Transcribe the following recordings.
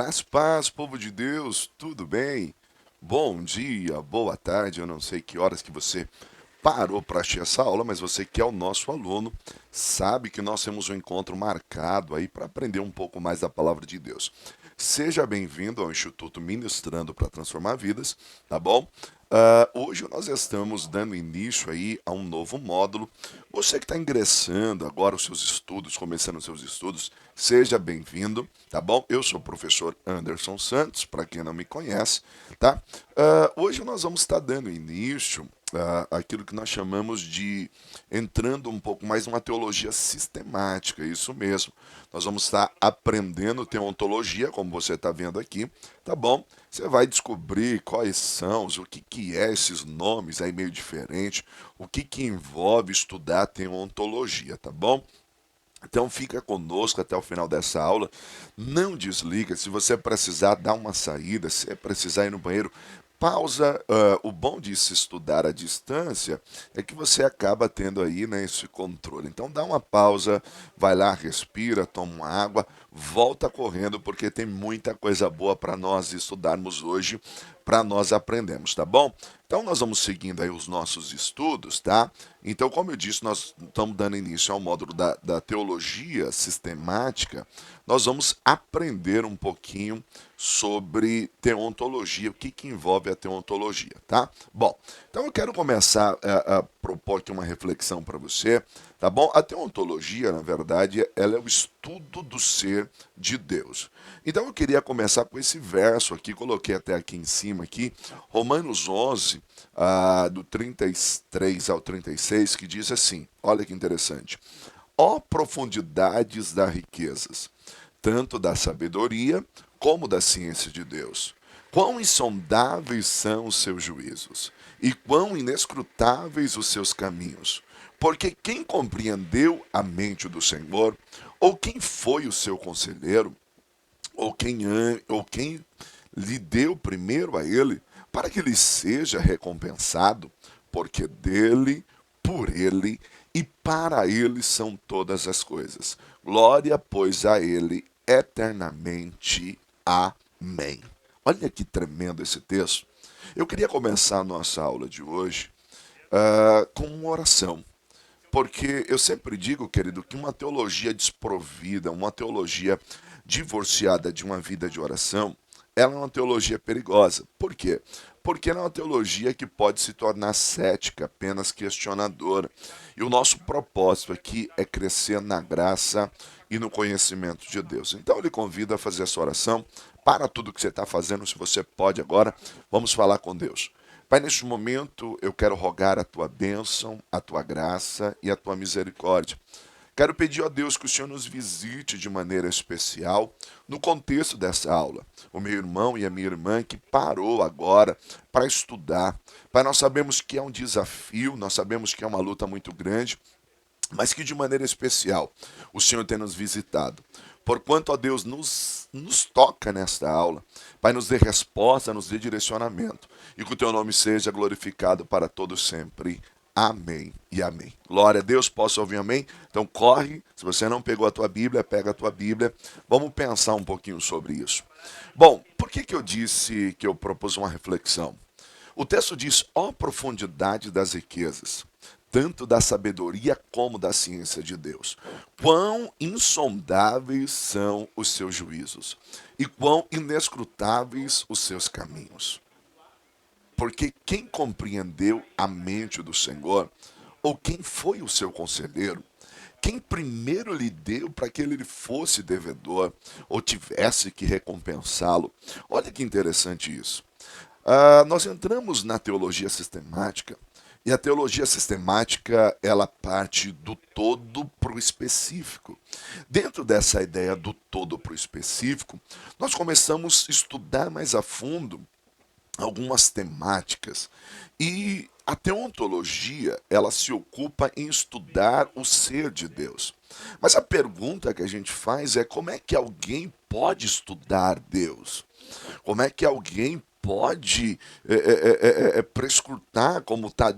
Graça e paz, povo de Deus, tudo bem? Bom dia, boa tarde, eu não sei que horas que você parou para assistir essa aula, mas você que é o nosso aluno, sabe que nós temos um encontro marcado aí para aprender um pouco mais da palavra de Deus. Seja bem-vindo ao Instituto Ministrando para Transformar Vidas, tá bom? Hoje nós estamos dando início aí a um novo módulo. Você que está ingressando agora os seus estudos, começando os seus estudos, seja bem-vindo, tá bom? Eu sou o professor Anderson Santos, para quem não me conhece, tá? Hoje nós vamos estar dando início àquilo que nós chamamos de entrando um pouco mais numa teologia sistemática, isso mesmo. Nós vamos estar aprendendo teontologia, como você está vendo aqui, tá bom? Você vai descobrir quais são, o que é esses nomes aí meio diferentes, o que envolve estudar teontologia, tá bom? Então fica conosco até o final dessa aula. Não desliga. Se você precisar dar uma saída, se precisar ir no banheiro, pausa. O bom de se estudar à distância é que você acaba tendo aí, né, esse controle. Então dá uma pausa, vai lá, respira, toma uma água, volta correndo, porque tem muita coisa boa para nós estudarmos hoje, para nós aprendermos, tá bom? Então nós vamos seguindo aí os nossos estudos, tá? Então, como eu disse, nós estamos dando início ao módulo da teologia sistemática. Nós vamos aprender um pouquinho sobre teontologia, o que envolve a teontologia, tá? Bom, então eu quero começar a propor aqui uma reflexão para você, tá bom? A teontologia, na verdade, ela é o estudo do ser de Deus. Então eu queria começar com esse verso aqui, coloquei até aqui em cima aqui, Romanos 11, do 33 ao 36, que diz assim, olha que interessante: ó profundidades das riquezas, tanto da sabedoria como da ciência de Deus. Quão insondáveis são os seus juízos, e quão inescrutáveis os seus caminhos. Porque quem compreendeu a mente do Senhor, ou quem foi o seu conselheiro, ou quem lhe deu primeiro a ele, para que lhe seja recompensado, porque dele, por ele e para ele são todas as coisas. Glória, pois, a ele eternamente. Amém. Olha que tremendo esse texto. Eu queria começar a nossa aula de hoje com uma oração. Porque eu sempre digo, querido, que uma teologia desprovida, uma teologia divorciada de uma vida de oração, ela é uma teologia perigosa. Por quê? Porque ela é uma teologia que pode se tornar cética, apenas questionadora. E o nosso propósito aqui é crescer na graça e no conhecimento de Deus. Então eu lhe convido a fazer essa oração. Para tudo que você está fazendo, se você pode agora, vamos falar com Deus. Pai, neste momento eu quero rogar a tua bênção, a tua graça e a tua misericórdia. Quero pedir a Deus que o Senhor nos visite de maneira especial no contexto dessa aula. O meu irmão e a minha irmã que parou agora para estudar. Pai, nós sabemos que é um desafio, nós sabemos que é uma luta muito grande, mas que de maneira especial o Senhor tem nos visitado. Porquanto, ó Deus, nos toca nesta aula. Pai, nos dê resposta, nos dê direcionamento. E que o teu nome seja glorificado para todos sempre. Amém e amém. Glória a Deus, posso ouvir amém? Então corre, se você não pegou a tua Bíblia, pega a tua Bíblia. Vamos pensar um pouquinho sobre isso. Bom, por que eu disse que eu propus uma reflexão? O texto diz, ó profundidade das riquezas, tanto da sabedoria como da ciência de Deus. Quão insondáveis são os seus juízos, e quão inescrutáveis os seus caminhos. Porque quem compreendeu a mente do Senhor, ou quem foi o seu conselheiro, quem primeiro lhe deu para que ele fosse devedor, ou tivesse que recompensá-lo. Olha que interessante isso. Nós entramos na teologia sistemática, e a teologia sistemática ela parte do todo para o específico. Dentro dessa ideia do todo para o específico, nós começamos a estudar mais a fundo algumas temáticas. E a teontologia, ela se ocupa em estudar o ser de Deus. Mas a pergunta que a gente faz é como é que alguém pode estudar Deus? Como é que alguém pode prescrutar como está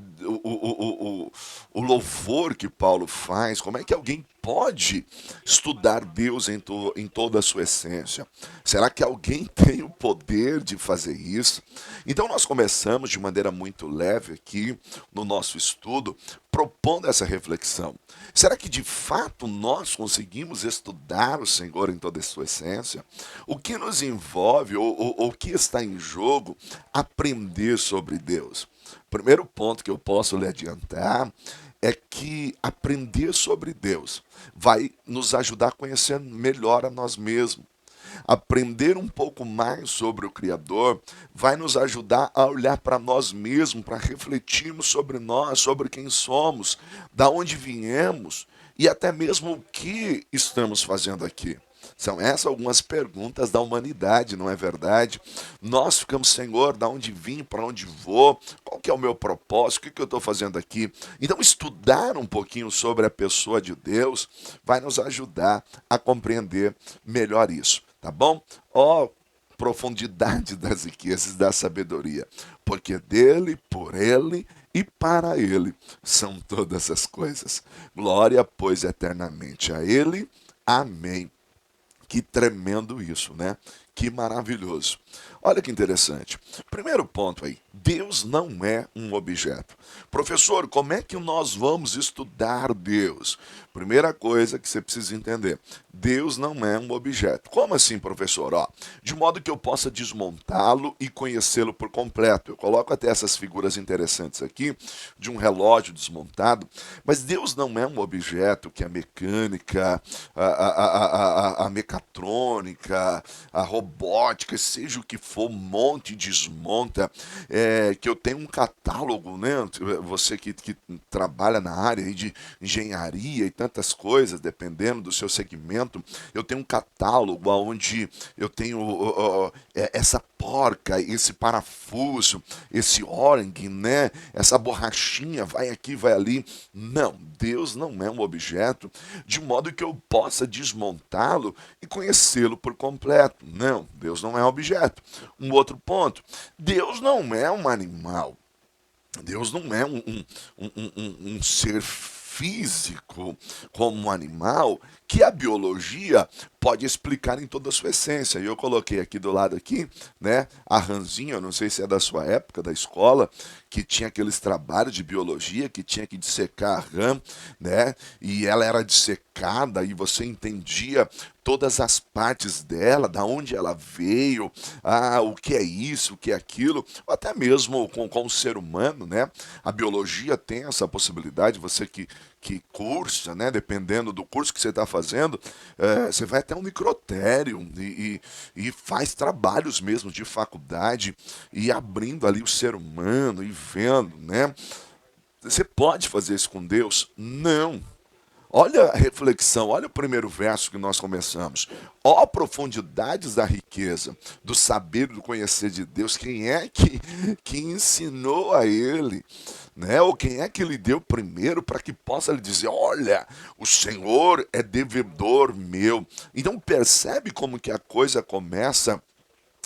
o louvor que Paulo faz? Como é que alguém pode estudar Deus em toda a sua essência? Será que alguém tem o poder de fazer isso? Então nós começamos de maneira muito leve aqui no nosso estudo, propondo essa reflexão. Será que de fato nós conseguimos estudar o Senhor em toda a sua essência? O que nos envolve, ou o que está em jogo, aprender sobre Deus? Primeiro ponto que eu posso lhe adiantar é que aprender sobre Deus vai nos ajudar a conhecer melhor a nós mesmos. Aprender um pouco mais sobre o Criador vai nos ajudar a olhar para nós mesmos, para refletirmos sobre nós, sobre quem somos, da onde viemos e até mesmo o que estamos fazendo aqui. São essas algumas perguntas da humanidade, não é verdade? Nós ficamos, Senhor, da onde vim, para onde vou, qual que é o meu propósito, o que eu estou fazendo aqui? Então, estudar um pouquinho sobre a pessoa de Deus vai nos ajudar a compreender melhor isso, tá bom? Ó, profundidade das riquezas da sabedoria, porque dele, por ele e para ele são todas as coisas. Glória, pois, eternamente a ele. Amém. Que tremendo isso, né? Que maravilhoso. Olha que interessante. Primeiro ponto aí, Deus não é um objeto. Professor, como é que nós vamos estudar Deus? Primeira coisa que você precisa entender, Deus não é um objeto. Como assim, professor? Ó, de modo que eu possa desmontá-lo e conhecê-lo por completo. Eu coloco até essas figuras interessantes aqui, de um relógio desmontado, mas Deus não é um objeto que a mecânica, a mecatrônica, a robótica, seja o que for, monte e desmonta, que eu tenho um catálogo, né? Você que trabalha na área aí de engenharia e tantas coisas, dependendo do seu segmento, eu tenho um catálogo onde eu tenho essa porca, esse parafuso, esse O-ring, né? Essa borrachinha, vai aqui, vai ali. Não, Deus não é um objeto, de modo que eu possa desmontá-lo e conhecê-lo por completo. Não, Deus não é um objeto. Um outro ponto, Deus não é um animal. Deus não é um ser físico como um animal que a biologia pode explicar em toda a sua essência. E eu coloquei aqui do lado aqui, né, a ranzinha, eu não sei se é da sua época, da escola, que tinha aqueles trabalhos de biologia, que tinha que dissecar a rã, né, e ela era dissecada e você entendia todas as partes dela, da onde ela veio, o que é isso, o que é aquilo, ou até mesmo com o ser humano, né? A biologia tem essa possibilidade, você que cursa, né? Dependendo do curso que você está fazendo, você vai até um microtério e faz trabalhos mesmo de faculdade e abrindo ali o ser humano e vendo, né? Você pode fazer isso com Deus? Não. Olha a reflexão, olha o primeiro verso que nós começamos. Ó profundidades da riqueza, do saber, do conhecer de Deus. Quem é que ensinou a ele? Né? Ou quem é que lhe deu primeiro para que possa lhe dizer, olha, o Senhor é devedor meu. Então percebe como que a coisa começa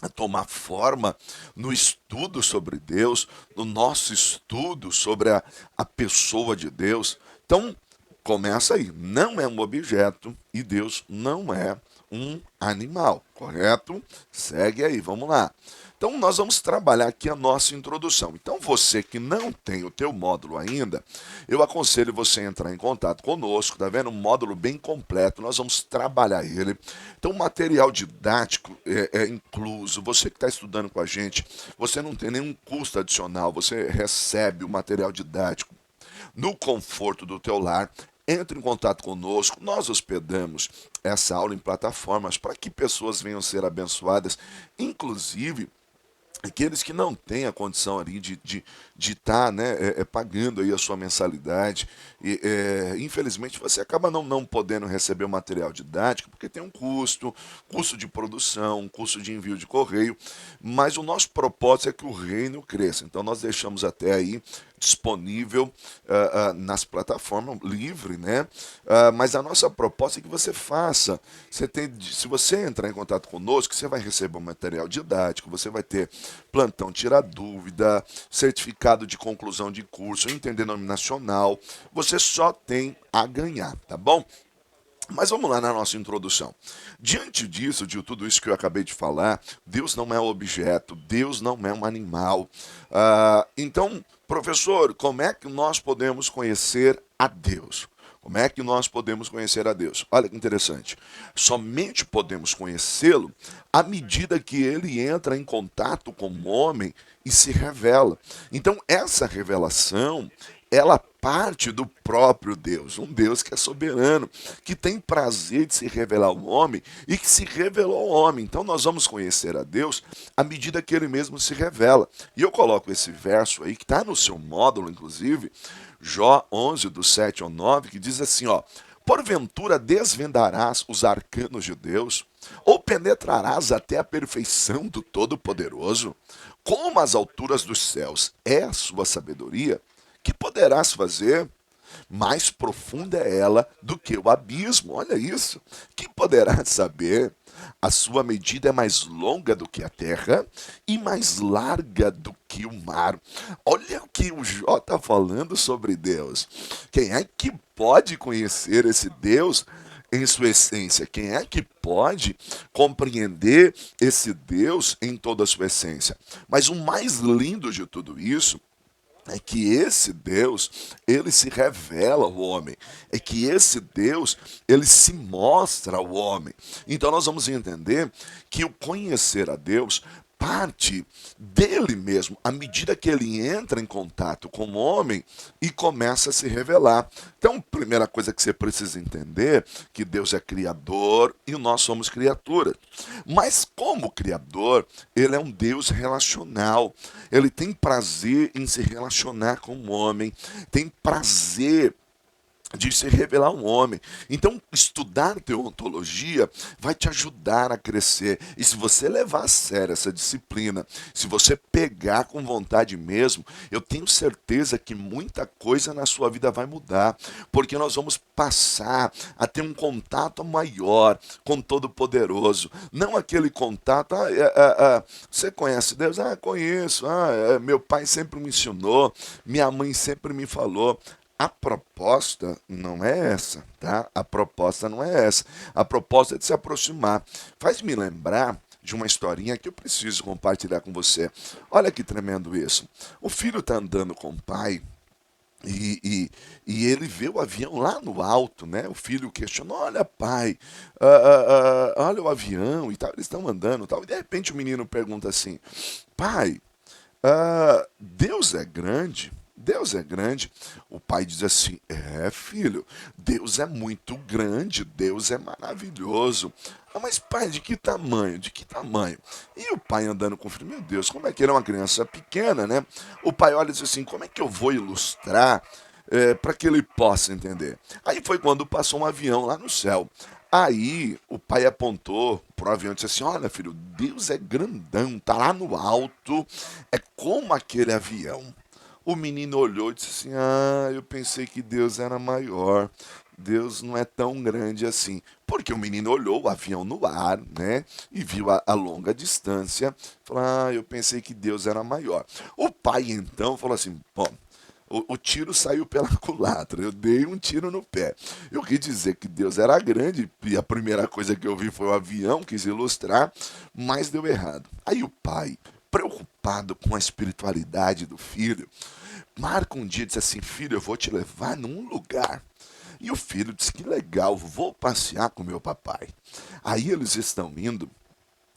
a tomar forma no estudo sobre Deus, no nosso estudo sobre a pessoa de Deus. Então, começa aí. Não é um objeto e Deus não é um animal, correto? Segue aí, vamos lá. Então, nós vamos trabalhar aqui a nossa introdução. Então, você que não tem o teu módulo ainda, eu aconselho você a entrar em contato conosco, tá vendo? Um módulo bem completo, nós vamos trabalhar ele. Então, o material didático é incluso. Você que está estudando com a gente, você não tem nenhum custo adicional, você recebe o material didático no conforto do teu lar. Entre em contato conosco, nós hospedamos essa aula em plataformas para que pessoas venham ser abençoadas, inclusive aqueles que não têm a condição ali de estar, né, pagando aí a sua mensalidade. E, infelizmente você acaba não podendo receber o material didático porque tem um custo de produção, custo de envio de correio, mas o nosso propósito é que o reino cresça. Então nós deixamos até aí disponível nas plataformas livre, né? Mas a nossa proposta é que você faça. Se você entrar em contato conosco, você vai receber um material didático, você vai ter plantão tira dúvida, certificado de conclusão de curso, interdenominacional. Você só tem a ganhar, tá bom? Mas vamos lá na nossa introdução. Diante disso, de tudo isso que eu acabei de falar, Deus não é um objeto, Deus não é um animal. Então, professor, como é que nós podemos conhecer a Deus? Como é que nós podemos conhecer a Deus? Olha que interessante. Somente podemos conhecê-lo à medida que ele entra em contato com o homem e se revela. Então, essa revelação, ela parte do próprio Deus, um Deus que é soberano, que tem prazer de se revelar ao homem e que se revelou ao homem. Então nós vamos conhecer a Deus à medida que ele mesmo se revela. E eu coloco esse verso aí, que está no seu módulo, inclusive, Jó 11, do 7 ao 9, que diz assim, ó: porventura desvendarás os arcanos de Deus? Ou penetrarás até a perfeição do Todo-Poderoso? Como as alturas dos céus é a sua sabedoria, que poderás fazer? Mais profunda é ela do que o abismo. Olha isso. Que poderás saber? A sua medida é mais longa do que a terra e mais larga do que o mar. Olha o que o Jó está falando sobre Deus. Quem é que pode conhecer esse Deus em sua essência? Quem é que pode compreender esse Deus em toda a sua essência? Mas o mais lindo de tudo isso é que esse Deus, ele se revela ao homem. É que esse Deus, ele se mostra ao homem. Então nós vamos entender que o conhecer a Deus parte dele mesmo, à medida que ele entra em contato com o homem e começa a se revelar. Então, primeira coisa que você precisa entender, que Deus é criador e nós somos criaturas. Mas como criador, ele é um Deus relacional. Ele tem prazer em se relacionar com o homem, tem prazer de se revelar um homem. Então, estudar teontologia vai te ajudar a crescer. E se você levar a sério essa disciplina, se você pegar com vontade mesmo, eu tenho certeza que muita coisa na sua vida vai mudar, porque nós vamos passar a ter um contato maior com Todo-Poderoso. Não aquele contato, você conhece Deus? Conheço. Meu pai sempre me ensinou, minha mãe sempre me falou. A proposta não é essa, tá? A proposta não é essa. A proposta é de se aproximar. Faz-me lembrar de uma historinha que eu preciso compartilhar com você. Olha que tremendo isso. O filho está andando com o pai e ele vê o avião lá no alto, né? O filho questionou: olha, pai, olha o avião e tal. Eles estão andando e tal. E de repente o menino pergunta assim: pai, Deus é grande? Deus é grande. O pai diz assim: é, filho, Deus é muito grande, Deus é maravilhoso. Mas pai, de que tamanho? De que tamanho? E o pai andando com o filho: meu Deus, como é que ele é uma criança pequena, né? O pai olha e diz assim: como é que eu vou ilustrar para que ele possa entender? Aí foi quando passou um avião lá no céu. Aí o pai apontou pro avião e disse assim: olha, filho, Deus é grandão, tá lá no alto, é como aquele avião. O menino olhou e disse assim: eu pensei que Deus era maior. Deus não é tão grande assim. Porque o menino olhou o avião no ar, né? E viu a longa distância. Falou: eu pensei que Deus era maior. O pai então falou assim: bom, o tiro saiu pela culatra, eu dei um tiro no pé. Eu quis dizer que Deus era grande, e a primeira coisa que eu vi foi o avião, quis ilustrar, mas deu errado. Aí o pai, preocupado com a espiritualidade do filho, marca um dia e diz assim: filho, eu vou te levar num lugar. E o filho diz: que legal, vou passear com meu papai. Aí eles estão indo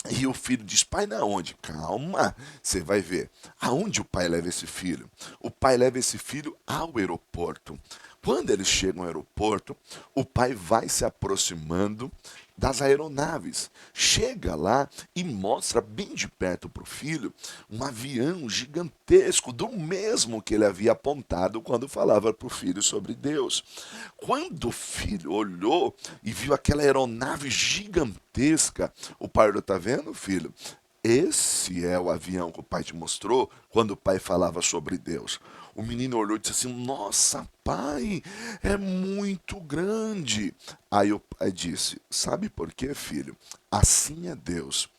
e o filho diz: pai, na onde? Calma, você vai ver. Aonde o pai leva esse filho? O pai leva esse filho ao aeroporto. Quando eles chegam ao aeroporto, o pai vai se aproximando das aeronaves. Chega lá e mostra bem de perto para o filho um avião gigantesco, do mesmo que ele havia apontado quando falava para o filho sobre Deus. Quando o filho olhou e viu aquela aeronave gigantesca, o pai olhou: tá vendo, filho? Esse é o avião que o pai te mostrou quando o pai falava sobre Deus. O menino olhou e disse assim: Nossa, pai, é muito grande. Aí o pai disse: Sabe por quê, filho? Assim é Deus.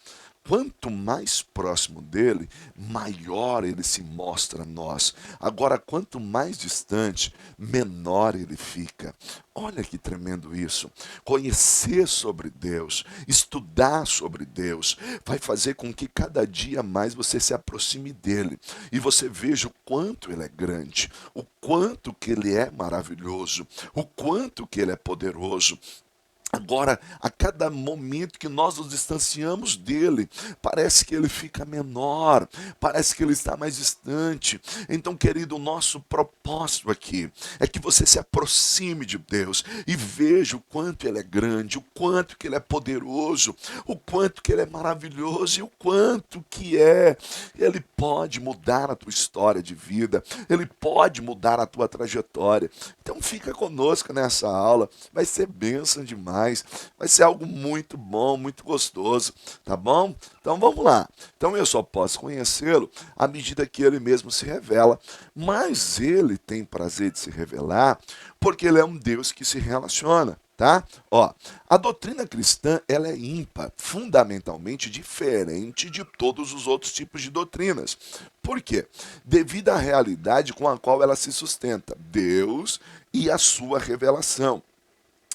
Quanto mais próximo dele, maior ele se mostra a nós. Agora, quanto mais distante, menor ele fica. Olha que tremendo isso. Conhecer sobre Deus, estudar sobre Deus, vai fazer com que cada dia mais você se aproxime dele e você veja o quanto ele é grande, o quanto que ele é maravilhoso, o quanto que ele é poderoso. Agora, a cada momento que nós nos distanciamos dele, parece que ele fica menor, parece que ele está mais distante. Então, querido, o nosso propósito aqui é que você se aproxime de Deus e veja o quanto ele é grande, o quanto que ele é poderoso, o quanto que ele é maravilhoso e o quanto que ele pode mudar a tua história de vida, ele pode mudar a tua trajetória. Então, fica conosco nessa aula, vai ser bênção demais. Vai ser algo muito bom, muito gostoso, tá bom? Então vamos lá. Então eu só posso conhecê-lo à medida que ele mesmo se revela, mas ele tem prazer de se revelar porque ele é um Deus que se relaciona. Tá? Ó, a doutrina cristã ela é ímpar, fundamentalmente diferente de todos os outros tipos de doutrinas. Por quê? Devido à realidade com a qual ela se sustenta, Deus e a sua revelação.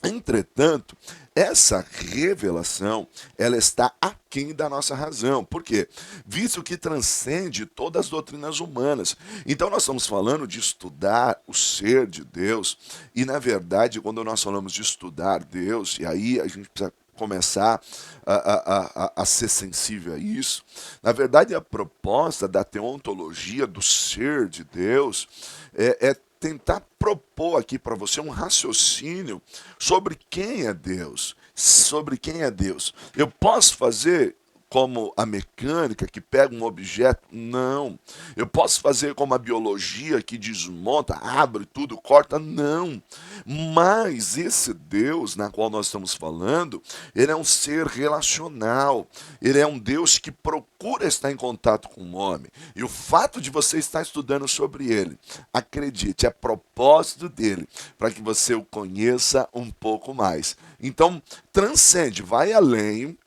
Entretanto, essa revelação, ela está aquém da nossa razão. Por quê? Visto que transcende todas as doutrinas humanas. Então, nós estamos falando de estudar o ser de Deus. E, na verdade, quando nós falamos de estudar Deus, e aí a gente precisa começar a ser sensível a isso. Na verdade, a proposta da teontologia do ser de Deus é tentar propor aqui para você um raciocínio sobre quem é Deus, sobre quem é Deus. Eu posso fazer como a mecânica que pega um objeto? Não. Eu posso fazer como a biologia que desmonta, abre tudo, corta? Não. Mas esse Deus na qual nós estamos falando, ele é um ser relacional. Ele é um Deus que procura estar em contato com o homem. E o fato de você estar estudando sobre ele, acredite, é propósito dele, para que você o conheça um pouco mais. Então, transcende, vai além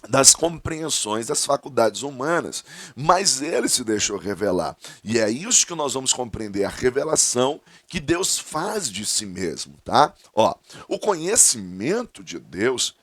das compreensões das faculdades humanas, mas ele se deixou revelar. E é isso que nós vamos compreender, a revelação que Deus faz de si mesmo, tá? Ó, o conhecimento de Deus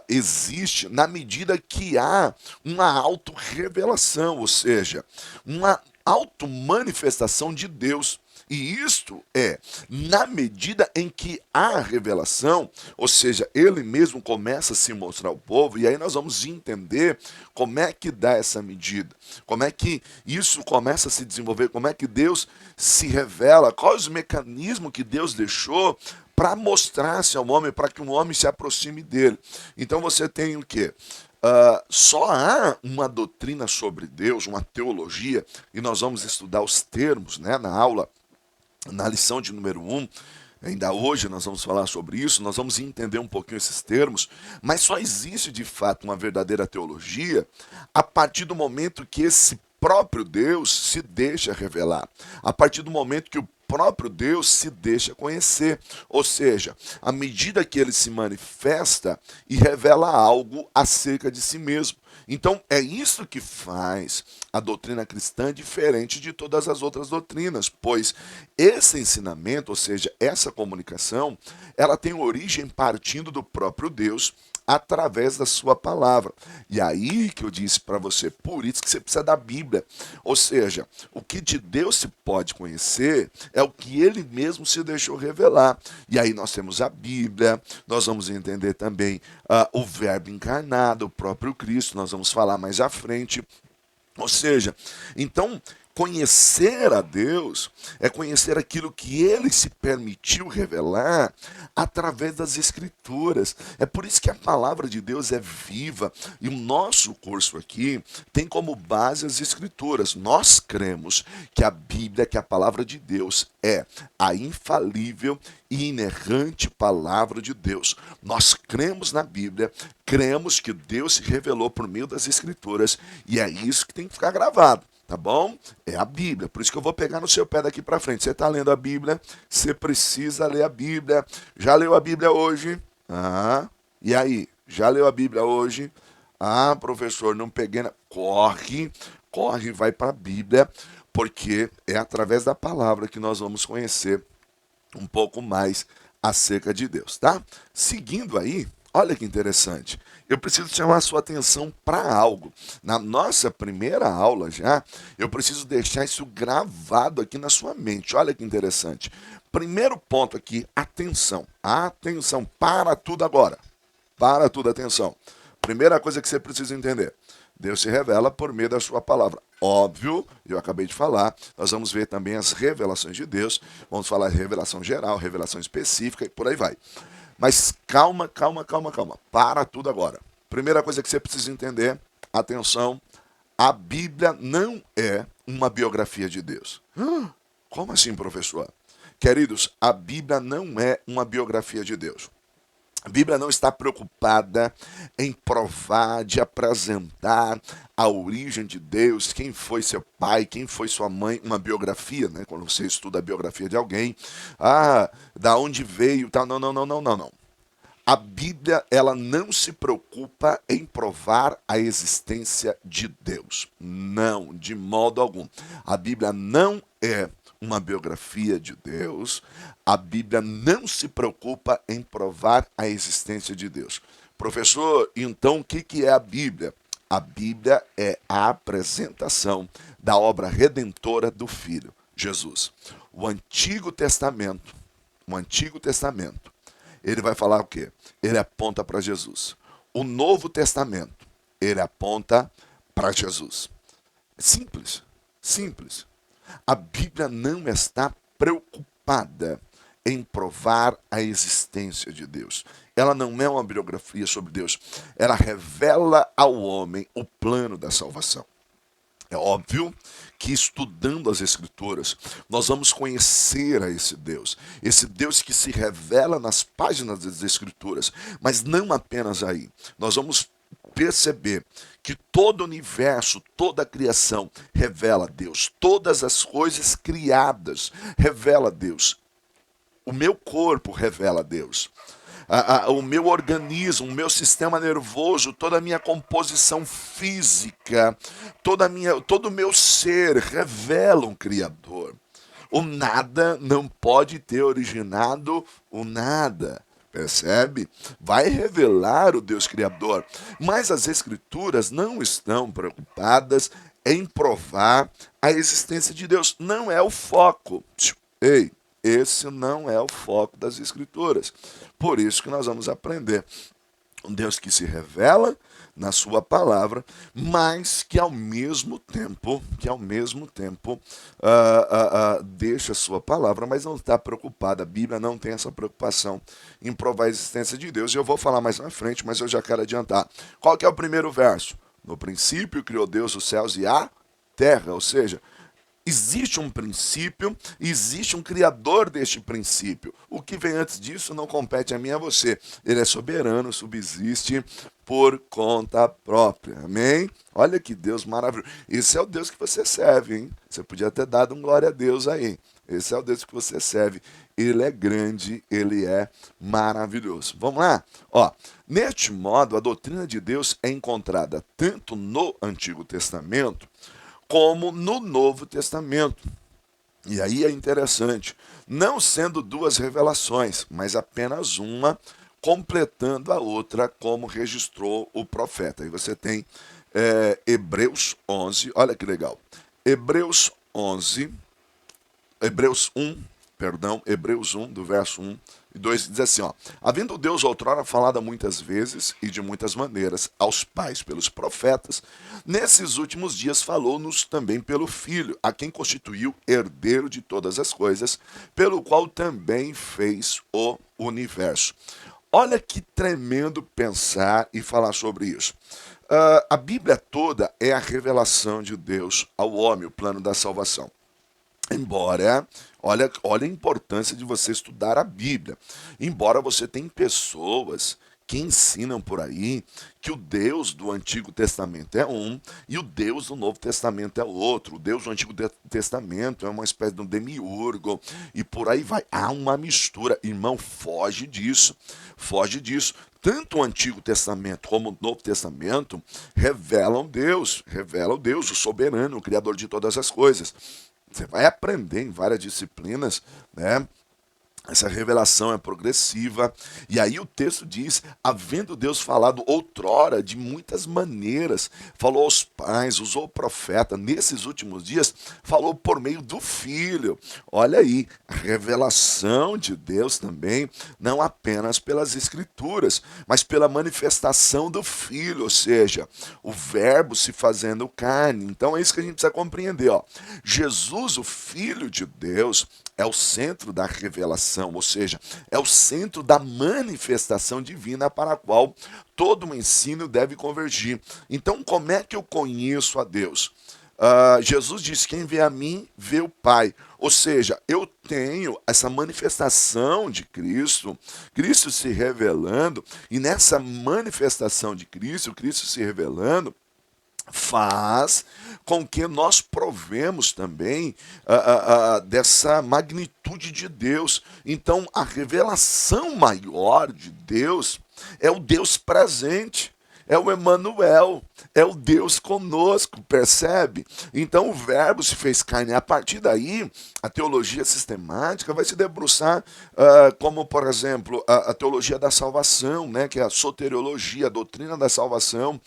existe na medida que há uma auto-revelação, ou seja, uma auto-manifestação de Deus. E isto é, na medida em que há revelação, ou seja, ele mesmo começa a se mostrar ao povo, e aí nós vamos entender como é que dá essa medida, como é que isso começa a se desenvolver, como é que Deus se revela, quais os mecanismos que Deus deixou para mostrar-se ao homem, para que um homem se aproxime dele. Então você tem o quê? Só há uma doutrina sobre Deus, uma teologia, e nós vamos estudar os termos, né, na aula, na lição de número 1, ainda hoje nós vamos falar sobre isso, nós vamos entender um pouquinho esses termos, mas só existe de fato uma verdadeira teologia a partir do momento que esse próprio Deus se deixa revelar, a partir do momento que o próprio Deus se deixa conhecer, ou seja, à medida que ele se manifesta e revela algo acerca de si mesmo. Então, é isso que faz a doutrina cristã diferente de todas as outras doutrinas, pois esse ensinamento, ou seja, essa comunicação, ela tem origem partindo do próprio Deus através da sua palavra. E aí que eu disse para você, por isso que você precisa da Bíblia. Ou seja, o que de Deus se pode conhecer é o que ele mesmo se deixou revelar. E aí nós temos a Bíblia, nós vamos entender também o Verbo encarnado, o próprio Cristo, nós vamos falar mais à frente. Ou seja, então, Conhecer a Deus é conhecer aquilo que Ele se permitiu revelar através das Escrituras. É por isso que a palavra de Deus é viva e o nosso curso aqui tem como base as Escrituras. Nós cremos que a Bíblia, que a palavra de Deus é a infalível e inerrante palavra de Deus. Nós cremos na Bíblia, cremos que Deus se revelou por meio das Escrituras e é isso que tem que ficar gravado. Tá bom? É a Bíblia. Por isso que eu vou pegar no seu pé daqui para frente. Você está lendo a Bíblia, você precisa ler a Bíblia. Já leu a Bíblia hoje? Ah, e aí? Já leu a Bíblia hoje? Ah, professor, não peguei. Corre, corre, vai para a Bíblia, porque é através da palavra que nós vamos conhecer um pouco mais acerca de Deus, tá? Seguindo aí, olha que interessante. Eu preciso chamar a sua atenção para algo. Na nossa primeira aula já, eu preciso deixar isso gravado aqui na sua mente. Olha que interessante. Primeiro ponto aqui, atenção. Atenção, para tudo agora. Para tudo, atenção. Primeira coisa que você precisa entender. Deus se revela por meio da sua palavra. Óbvio, eu acabei de falar, nós vamos ver também as revelações de Deus, vamos falar de revelação geral, revelação específica e por aí vai. Mas calma, calma, calma, calma. Para tudo agora. Primeira coisa que você precisa entender, atenção, a Bíblia não é uma biografia de Deus. Como assim, professor? Queridos, a Bíblia não é uma biografia de Deus. A Bíblia não está preocupada em provar, de apresentar a origem de Deus, quem foi seu pai, quem foi sua mãe, uma biografia, né? Quando você estuda a biografia de alguém, da onde veio, tal. Não, não, não, não, não, não. A Bíblia, ela não se preocupa em provar a existência de Deus. Não, de modo algum. A Bíblia não é uma biografia de Deus. A Bíblia não se preocupa em provar a existência de Deus. Professor, então o que é a Bíblia? A Bíblia é a apresentação da obra redentora do Filho, Jesus. O Antigo Testamento, ele vai falar o quê? Ele aponta para Jesus. O Novo Testamento, ele aponta para Jesus. Simples, simples. A Bíblia não está preocupada em provar a existência de Deus. Ela não é uma biografia sobre Deus. Ela revela ao homem o plano da salvação. É óbvio que estudando as Escrituras, nós vamos conhecer a esse Deus que se revela nas páginas das Escrituras, mas não apenas aí. Nós vamos perceber que todo o universo, toda a criação revela Deus, todas as coisas criadas revela Deus. O meu corpo revela Deus. O meu organismo, o meu sistema nervoso, toda a minha composição física, todo o meu ser revela um Criador. O nada não pode ter originado o nada. Percebe? Vai revelar o Deus Criador. Mas as Escrituras não estão preocupadas em provar a existência de Deus. Não é o foco. Ei, esse não é o foco das Escrituras. Por isso que nós vamos aprender um Deus que se revela na sua palavra, mas que ao mesmo tempo, deixa a sua palavra, mas não está preocupada. A Bíblia não tem essa preocupação em provar a existência de Deus. E eu vou falar mais na frente, mas eu já quero adiantar. Qual que é o primeiro verso? No princípio criou Deus os céus e a terra, ou seja, existe um princípio, existe um criador deste princípio. O que vem antes disso não compete a mim e a você. Ele é soberano, subsiste por conta própria. Amém? Olha que Deus maravilhoso. Esse é o Deus que você serve, hein? Você podia ter dado um glória a Deus aí. Esse é o Deus que você serve. Ele é grande, ele é maravilhoso. Vamos lá? Neste modo, a doutrina de Deus é encontrada tanto no Antigo Testamento como no Novo Testamento. E aí é interessante, não sendo duas revelações, mas apenas uma, completando a outra, como registrou o profeta. Aí você tem Hebreus 11, olha que legal. Hebreus 1, do verso 1 e 2 diz assim, ó: havendo Deus outrora falado muitas vezes e de muitas maneiras aos pais pelos profetas, nesses últimos dias falou-nos também pelo Filho, a quem constituiu herdeiro de todas as coisas, pelo qual também fez o universo. Olha que tremendo pensar e falar sobre isso. A Bíblia toda é a revelação de Deus ao homem, o plano da salvação. Embora, olha a importância de você estudar a Bíblia. Embora você tenha pessoas que ensinam por aí que o Deus do Antigo Testamento é um e o Deus do Novo Testamento é outro. O Deus do Antigo Testamento é uma espécie de um demiurgo e por aí vai. Há uma mistura. Irmão, foge disso. Foge disso. Tanto o Antigo Testamento como o Novo Testamento revelam Deus, o soberano, o Criador de todas as coisas. Você vai aprender em várias disciplinas, né? Essa revelação é progressiva. E aí o texto diz: havendo Deus falado outrora de muitas maneiras, falou aos pais, usou o profeta, nesses últimos dias, falou por meio do Filho. Olha aí, a revelação de Deus também, não apenas pelas Escrituras, mas pela manifestação do Filho, ou seja, o Verbo se fazendo carne. Então é isso que a gente precisa compreender, ó. Jesus, o Filho de Deus, é o centro da revelação, ou seja, é o centro da manifestação divina para a qual todo o ensino deve convergir. Então, como é que eu conheço a Deus? Jesus disse: quem vê a mim, vê o Pai. Ou seja, eu tenho essa manifestação de Cristo, Cristo se revelando, e nessa manifestação de Cristo, Cristo se revelando, faz com que nós provemos também dessa magnitude de Deus. Então, a revelação maior de Deus é o Deus presente, é o Emanuel, é o Deus conosco, percebe? Então o Verbo se fez carne. A partir daí, a teologia sistemática vai se debruçar, como por exemplo, a teologia da salvação, né, que é a soteriologia, a doutrina da salvação.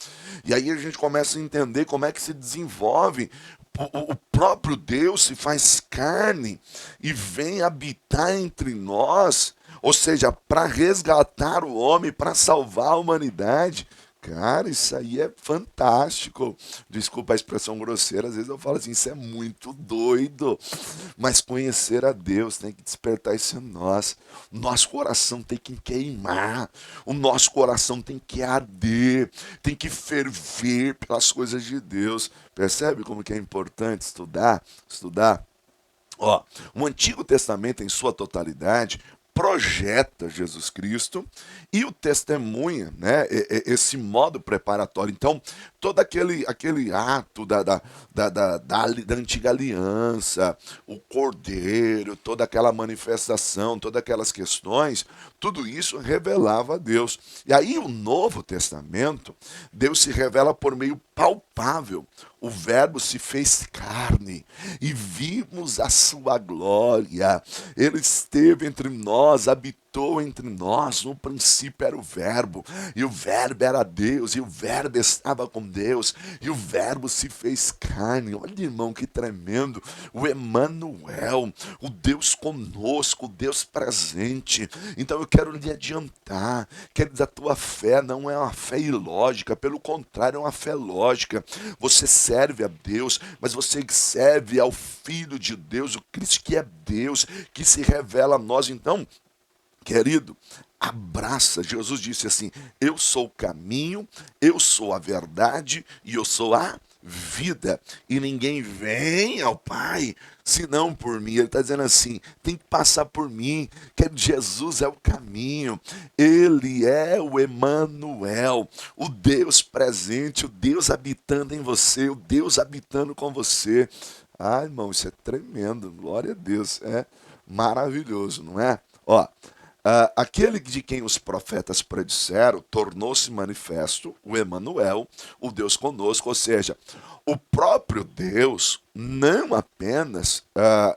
E aí a gente começa a entender como é que se desenvolve. O próprio Deus se faz carne e vem habitar entre nós, ou seja, para resgatar o homem, para salvar a humanidade. Cara, isso aí é fantástico. Desculpa a expressão grosseira, às vezes eu falo assim, isso é muito doido. Mas conhecer a Deus tem que despertar isso em nós. Nosso coração tem que queimar, o nosso coração tem que arder, tem que ferver pelas coisas de Deus. Percebe como que é importante estudar? Estudar. Ó, o Antigo Testamento em sua totalidade projeta Jesus Cristo e o testemunha, né, esse modo preparatório. Então, todo aquele ato da antiga aliança, o cordeiro, toda aquela manifestação, todas aquelas questões, tudo isso revelava a Deus. E aí o Novo Testamento, Deus se revela por meio palpável. O Verbo se fez carne e vimos a sua glória. Ele esteve entre nós, habitou entre nós. No princípio era o Verbo, e o Verbo era Deus, e o Verbo estava com Deus, e o Verbo se fez carne. Olha, irmão, que tremendo. O Emanuel, o Deus conosco, o Deus presente. Então eu quero lhe adiantar, queridos, a tua fé não é uma fé ilógica, pelo contrário, é uma fé lógica. Você serve a Deus, mas você serve ao Filho de Deus, o Cristo que é Deus, que se revela a nós. Então, querido, abraça. Jesus disse assim: eu sou o caminho, eu sou a verdade e eu sou a vida. E ninguém vem ao Pai senão por mim. Ele está dizendo assim: tem que passar por mim. Que Jesus é o caminho. Ele é o Emanuel, o Deus presente, o Deus habitando em você, o Deus habitando com você. Ah, irmão, isso é tremendo. Glória a Deus. É maravilhoso, não é? Ó, aquele de quem os profetas predisseram tornou-se manifesto, o Emanuel, o Deus conosco, ou seja, o próprio Deus, não apenas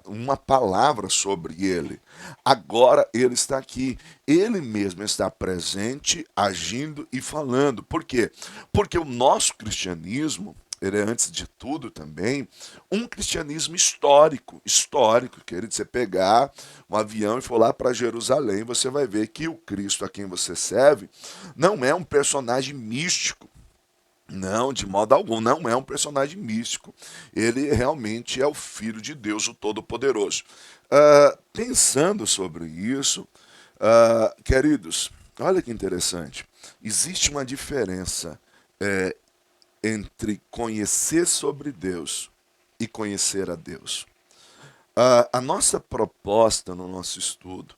uma palavra sobre ele, agora ele está aqui, ele mesmo está presente, agindo e falando. Por quê? Porque o nosso cristianismo ele é, antes de tudo, também um cristianismo histórico, querido. Você pegar um avião e for lá para Jerusalém, você vai ver que o Cristo a quem você serve não é um personagem místico. Não, de modo algum, não é um personagem místico. Ele realmente é o Filho de Deus, o Todo-Poderoso. Pensando sobre isso, queridos, olha que interessante. Existe uma diferença entre conhecer sobre Deus e conhecer a Deus. A nossa proposta no nosso estudo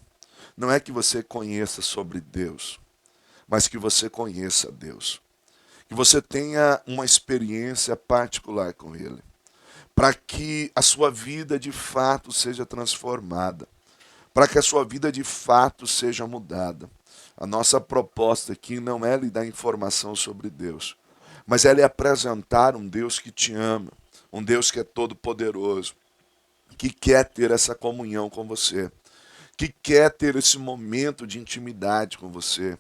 não é que você conheça sobre Deus, mas que você conheça Deus. Que você tenha uma experiência particular com Ele, para que a sua vida de fato seja transformada, para que a sua vida de fato seja mudada. A nossa proposta aqui não é lhe dar informação sobre Deus, mas é lhe apresentar um Deus que te ama, um Deus que é todo-poderoso, que quer ter essa comunhão com você, que quer ter esse momento de intimidade com você,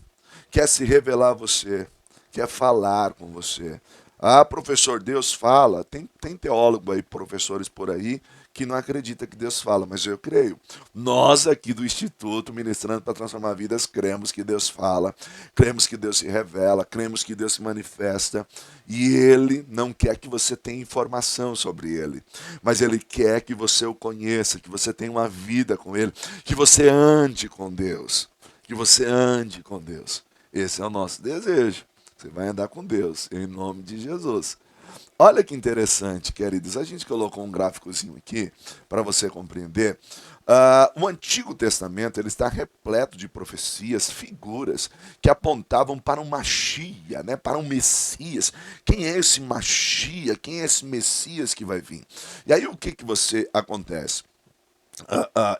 quer se revelar a você, quer falar com você. Ah, professor, Deus fala. Tem teólogo aí, professores por aí, que não acredita que Deus fala, mas eu creio. Nós aqui do Instituto, Ministrando para Transformar Vidas, cremos que Deus fala, cremos que Deus se revela, cremos que Deus se manifesta, e Ele não quer que você tenha informação sobre Ele, mas Ele quer que você o conheça, que você tenha uma vida com Ele, que você ande com Deus, que você ande com Deus. Esse é o nosso desejo. Você vai andar com Deus, em nome de Jesus. Olha que interessante, queridos. A gente colocou um gráficozinho aqui para você compreender. O Antigo Testamento ele está repleto de profecias, figuras que apontavam para um Machia, né, para um Messias. Quem é esse Machia? Quem é esse Messias que vai vir? E aí o que, que você acontece?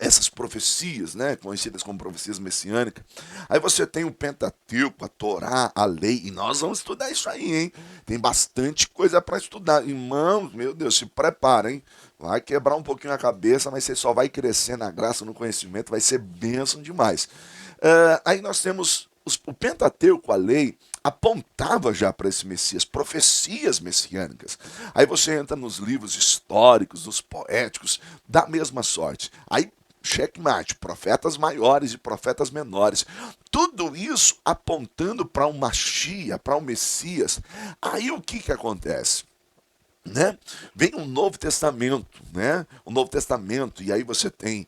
Essas profecias, né, conhecidas como profecias messiânicas. Aí você tem o Pentateuco, a Torá, a lei, e nós vamos estudar isso aí, hein? Tem bastante coisa para estudar. Irmãos, meu Deus, se prepara, hein? Vai quebrar um pouquinho a cabeça, mas você só vai crescer na graça, no conhecimento, vai ser bênção demais. Aí nós temos o Pentateuco, a lei, apontava já para esse Messias, profecias messiânicas. Aí você entra nos livros históricos, nos poéticos, da mesma sorte. Aí, checkmate, profetas maiores e profetas menores. Tudo isso apontando para um Machia, para um Messias. Aí o que, que acontece? Né? Vem um Novo Testamento, né? O Novo Testamento, e aí você tem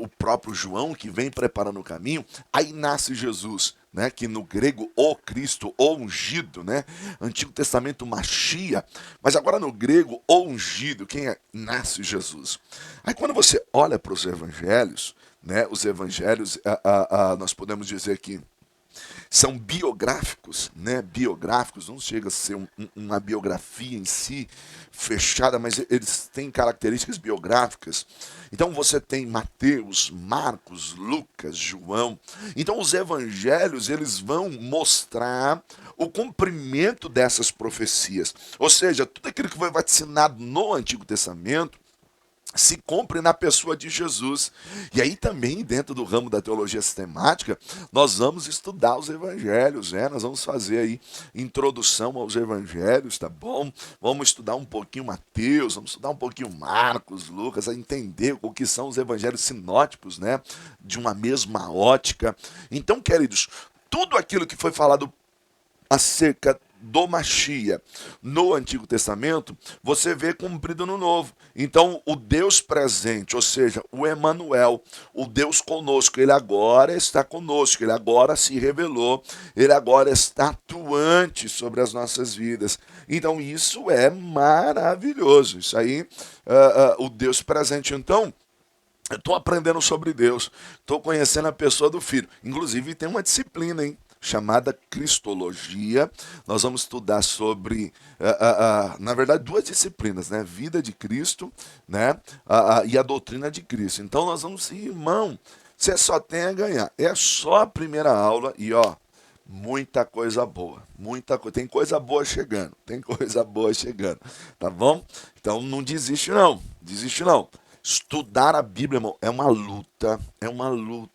o próprio João que vem preparando o caminho, aí nasce Jesus, né? Que no grego o Cristo, o ungido, né? Antigo Testamento Machia, mas agora no grego o ungido, quem é? Nasce Jesus. Aí quando você olha para os evangelhos, né? Os evangelhos, nós podemos dizer que são biográficos, né? Biográficos, não chega a ser uma biografia em si fechada, mas eles têm características biográficas. Então você tem Mateus, Marcos, Lucas, João. Então os evangelhos, eles vão mostrar o cumprimento dessas profecias. Ou seja, tudo aquilo que foi vacinado no Antigo Testamento se cumpre na pessoa de Jesus. E aí também, dentro do ramo da teologia sistemática, nós vamos estudar os evangelhos, né? Nós vamos fazer aí introdução aos evangelhos, tá bom? Vamos estudar um pouquinho Mateus, vamos estudar um pouquinho Marcos, Lucas, a entender o que são os evangelhos sinóticos, né? De uma mesma ótica. Então, queridos, tudo aquilo que foi falado acerca do Machia no Antigo Testamento, você vê cumprido no Novo. Então, o Deus presente, ou seja, o Emanuel, o Deus conosco, ele agora está conosco, ele agora se revelou, ele agora está atuante sobre as nossas vidas. Então, isso é maravilhoso. Isso aí, o Deus presente. Então, eu estou aprendendo sobre Deus, estou conhecendo a pessoa do Filho. Inclusive, tem uma disciplina, hein? Chamada Cristologia. Nós vamos estudar sobre, na verdade, duas disciplinas, né? Vida de Cristo, né? E a doutrina de Cristo. Então, nós vamos, irmão, você só tem a ganhar. É só a primeira aula e, ó, muita coisa boa, muita coisa. Tem coisa boa chegando, tem coisa boa chegando, tá bom? Então, não desiste não, desiste não. Estudar a Bíblia, irmão, é uma luta, é uma luta.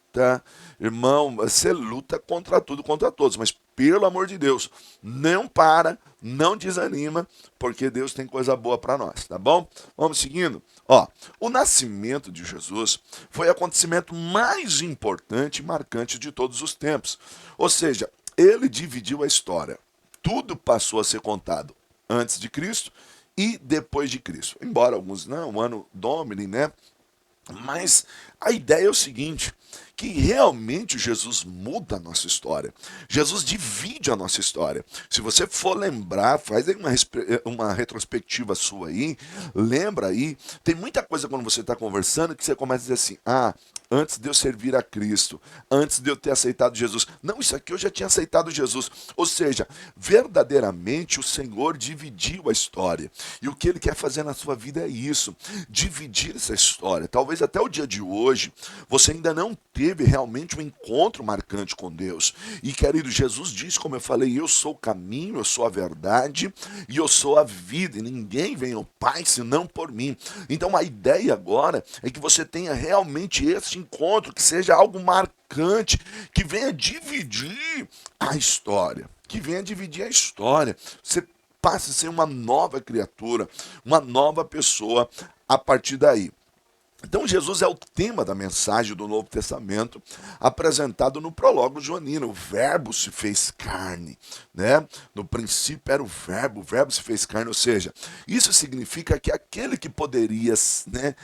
Irmão, você luta contra tudo, contra todos, mas pelo amor de Deus, não para, não desanima, porque Deus tem coisa boa para nós, tá bom? Vamos seguindo. Ó, o nascimento de Jesus foi o acontecimento mais importante e marcante de todos os tempos. Ou seja, ele dividiu a história. Tudo passou a ser contado antes de Cristo e depois de Cristo. Embora alguns não, o ano Domini, né? Mas a ideia é o seguinte, que realmente Jesus muda a nossa história. Jesus divide a nossa história. Se você for lembrar, faz aí uma retrospectiva sua aí, lembra aí, tem muita coisa quando você está conversando que você começa a dizer assim, antes de eu servir a Cristo, antes de eu ter aceitado Jesus. Não, isso aqui eu já tinha aceitado Jesus. Ou seja, verdadeiramente o Senhor dividiu a história. E o que Ele quer fazer na sua vida é isso, dividir essa história. Talvez até o dia de hoje, você ainda não teve realmente um encontro marcante com Deus. E querido, Jesus diz, como eu falei, eu sou o caminho, eu sou a verdade e eu sou a vida. E ninguém vem ao Pai senão por mim. Então a ideia agora é que você tenha realmente esse encontro, que seja algo marcante, que venha dividir a história. Que venha dividir a história. Você passe a ser uma nova criatura, uma nova pessoa a partir daí. Então Jesus é o tema da mensagem do Novo Testamento, apresentado no prólogo joanino. O verbo se fez carne, né? No princípio era o verbo se fez carne, ou seja, isso significa que aquele que poderia, né,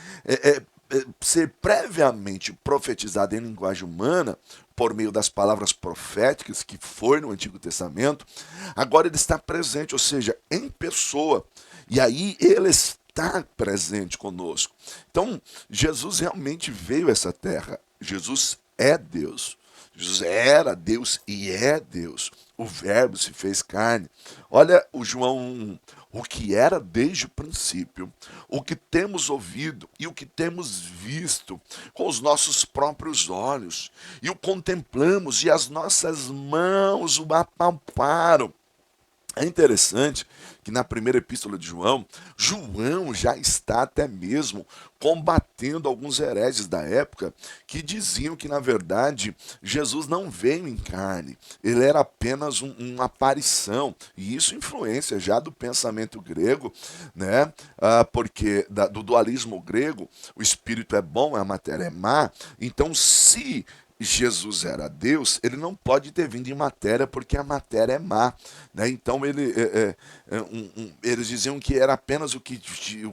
ser previamente profetizado em linguagem humana, por meio das palavras proféticas que foi no Antigo Testamento, agora ele está presente, ou seja, em pessoa. E aí ele está presente conosco. Então, Jesus realmente veio a essa terra. Jesus é Deus. Jesus era Deus e é Deus. O verbo se fez carne. Olha o João 1, o que era desde o princípio, o que temos ouvido e o que temos visto com os nossos próprios olhos, e o contemplamos e as nossas mãos o apalparam. É interessante que na primeira epístola de João, João já está até mesmo combatendo alguns hereges da época que diziam que, na verdade, Jesus não veio em carne, ele era apenas uma aparição. E isso influência já do pensamento grego, né? Porque do dualismo grego, o espírito é bom, a matéria é má. Então, se Jesus era Deus, ele não pode ter vindo em matéria, porque a matéria é má, né? Então eles diziam que era apenas o que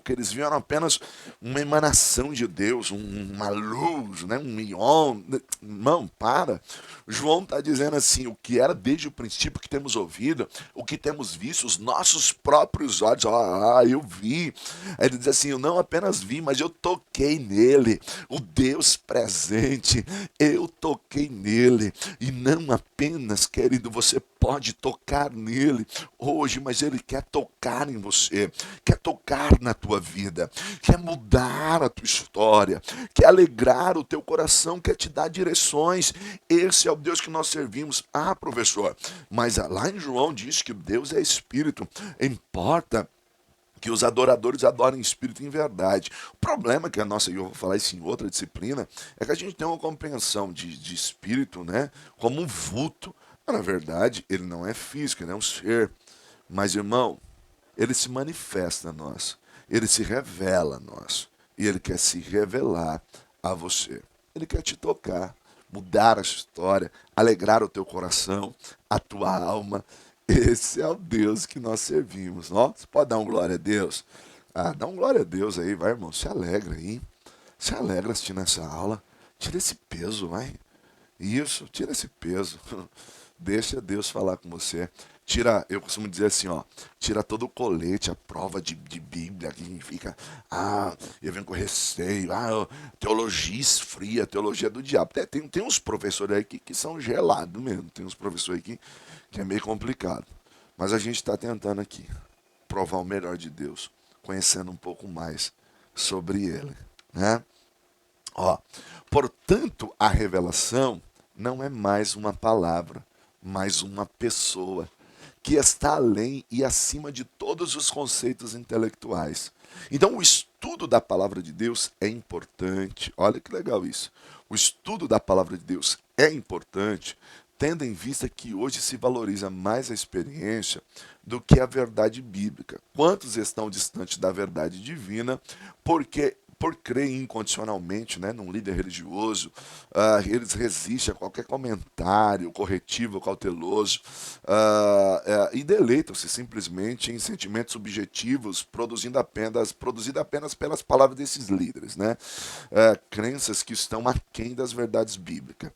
eles viam era apenas uma emanação de Deus, uma luz, né? Um íon. Não, para. João está dizendo assim, o que era desde o princípio, que temos ouvido, o que temos visto, os nossos próprios olhos. Eu vi. Aí ele diz assim, eu não apenas vi, mas eu toquei nele, o Deus presente. Eu toquei nele, e não apenas, querido, você pode tocar nele hoje, mas ele quer tocar em você, quer tocar na tua vida, quer mudar a tua história, quer alegrar o teu coração, quer te dar direções. Esse é o Deus que nós servimos. Professor, mas lá em João diz que Deus é espírito, importa que os adoradores adorem em espírito e em verdade. O problema é que e eu vou falar isso em outra disciplina, é que a gente tem uma compreensão de espírito, né, como um vulto. Mas, na verdade, ele não é físico, ele é um ser. Mas, irmão, ele se manifesta a nós, ele se revela a nós, e ele quer se revelar a você. Ele quer te tocar, mudar a história, alegrar o teu coração, a tua alma. Esse é o Deus que nós servimos. Ó, você pode dar um glória a Deus? Dá um glória a Deus aí, vai, irmão. Se alegra aí. Se alegra assistindo essa aula. Tira esse peso, vai. Isso, tira esse peso. Deixa Deus falar com você. Tira, eu costumo dizer assim, ó, tira todo o colete, a prova de Bíblia, que fica, eu venho com receio, teologia esfria, teologia do diabo. Tem uns professores aí que são gelados mesmo, tem uns professores aí que é meio complicado. Mas a gente está tentando aqui provar o melhor de Deus, conhecendo um pouco mais sobre Ele, né? Ó, portanto, a revelação não é mais uma palavra, mas uma pessoa que está além e acima de todos os conceitos intelectuais. Então, o estudo da palavra de Deus é importante. Olha que legal isso. O estudo da palavra de Deus é importante, tendo em vista que hoje se valoriza mais a experiência do que a verdade bíblica. Quantos estão distantes da verdade divina porque por crer incondicionalmente, né, num líder religioso, eles resistem a qualquer comentário corretivo, cauteloso, e deleitam-se simplesmente em sentimentos subjetivos, produzido apenas pelas palavras desses líderes, né? Crenças que estão aquém das verdades bíblicas.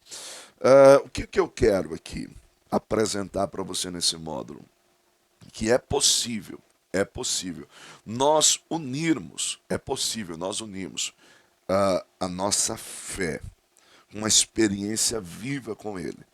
O que eu quero aqui apresentar para você nesse módulo? Que é possível nós unirmos, é possível nós unirmos a nossa fé, uma experiência viva com Ele,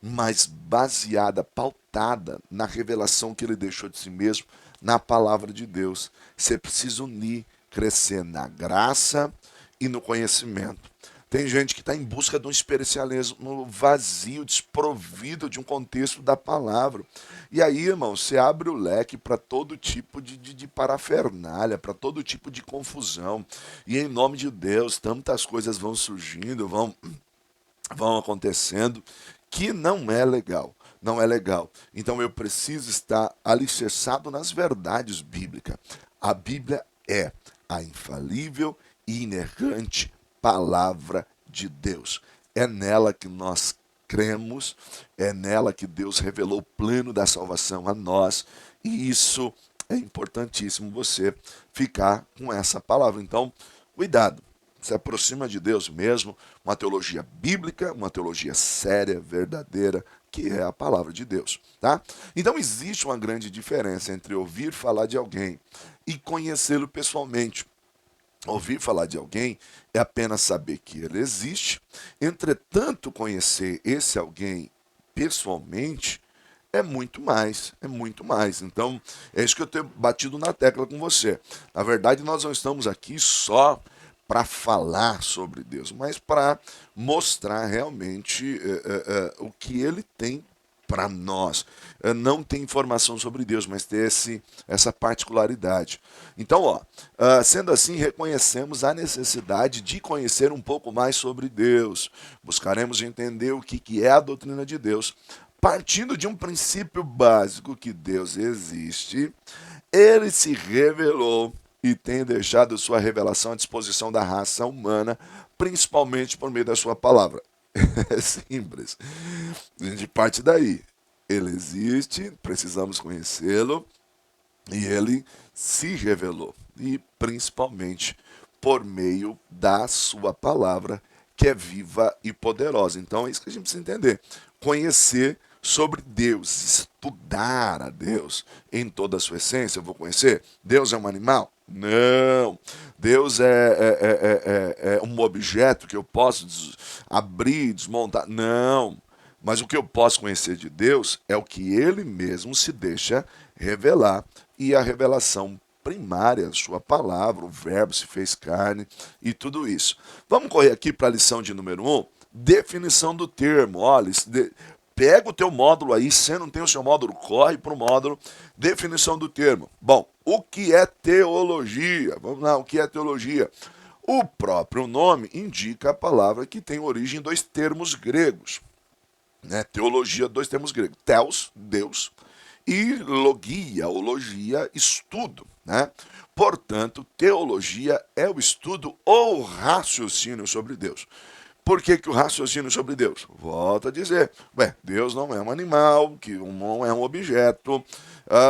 mas baseada, pautada na revelação que Ele deixou de si mesmo, na palavra de Deus. Você precisa unir, crescer na graça e no conhecimento. Tem gente que está em busca de um espiritualismo vazio, desprovido de um contexto da palavra. E aí, irmão, você abre o leque para todo tipo de parafernália, para todo tipo de confusão. E em nome de Deus, tantas coisas vão surgindo, vão acontecendo, que não é legal. Não é legal. Então eu preciso estar alicerçado nas verdades bíblicas. A Bíblia é a infalível e inerrante palavra de Deus. É nela que nós cremos, é nela que Deus revelou o plano da salvação a nós, e isso é importantíssimo você ficar com essa palavra. Então, cuidado, se aproxima de Deus mesmo, uma teologia bíblica, uma teologia séria, verdadeira, que é a palavra de Deus, tá? Então existe uma grande diferença entre ouvir falar de alguém e conhecê-lo pessoalmente. Ouvir falar de alguém é apenas saber que ele existe. Entretanto, conhecer esse alguém pessoalmente é muito mais, é muito mais. Então, é isso que eu tenho batido na tecla com você. Na verdade, nós não estamos aqui só para falar sobre Deus, mas para mostrar realmente o que ele tem para nós. Não tem informação sobre Deus, mas tem essa particularidade. Então, sendo assim, reconhecemos a necessidade de conhecer um pouco mais sobre Deus. Buscaremos entender o que é a doutrina de Deus, partindo de um princípio básico que Deus existe, ele se revelou e tem deixado sua revelação à disposição da raça humana, principalmente por meio da sua palavra. É simples. A gente parte daí. Ele existe, precisamos conhecê-lo, e ele se revelou. E principalmente por meio da sua palavra, que é viva e poderosa. Então é isso que a gente precisa entender. Conhecer sobre Deus, estudar a Deus em toda a sua essência. Eu vou conhecer? Deus é um animal? Não. Deus é um objeto que eu posso abrir, desmontar? Não. Mas o que eu posso conhecer de Deus é o que Ele mesmo se deixa revelar. E a revelação primária, a sua palavra, o verbo se fez carne e tudo isso. Vamos correr aqui para a lição de número 1. Definição do termo. Olha, pega o teu módulo aí, se não tem o seu módulo, corre para o módulo. Definição do termo. Bom, o que é teologia? Vamos lá, o que é teologia? O próprio nome indica a palavra que tem origem em dois termos gregos. Né? Teologia, dois termos gregos. Theos, Deus, e logia, ou logia, estudo. Né? Portanto, teologia é o estudo ou raciocínio sobre Deus. Por que o raciocínio sobre Deus? Volto a dizer, Deus não é um animal, que não é um objeto,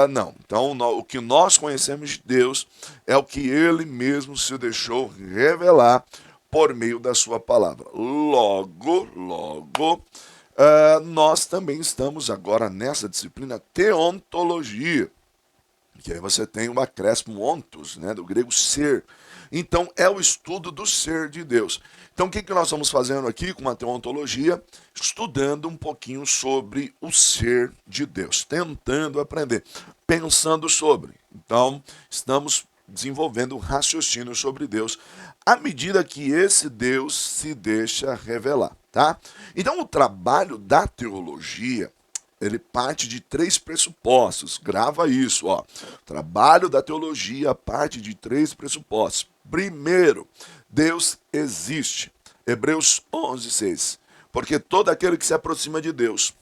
não. Então, o que nós conhecemos de Deus é o que Ele mesmo se deixou revelar por meio da sua palavra. Logo, nós também estamos agora nessa disciplina teontologia, que aí você tem o acréscimo ontos, né, do grego ser. Então, é o estudo do ser de Deus. Então, o que nós estamos fazendo aqui com a teontologia? Estudando um pouquinho sobre o ser de Deus, tentando aprender, pensando sobre. Então, estamos desenvolvendo um raciocínio sobre Deus, à medida que esse Deus se deixa revelar, tá? Então, o trabalho da teologia, ele parte de 3 pressupostos. Grava isso, ó. O trabalho da teologia parte de 3 pressupostos. Primeiro, Deus existe. Hebreus 11:6. Porque todo aquele que se aproxima de Deus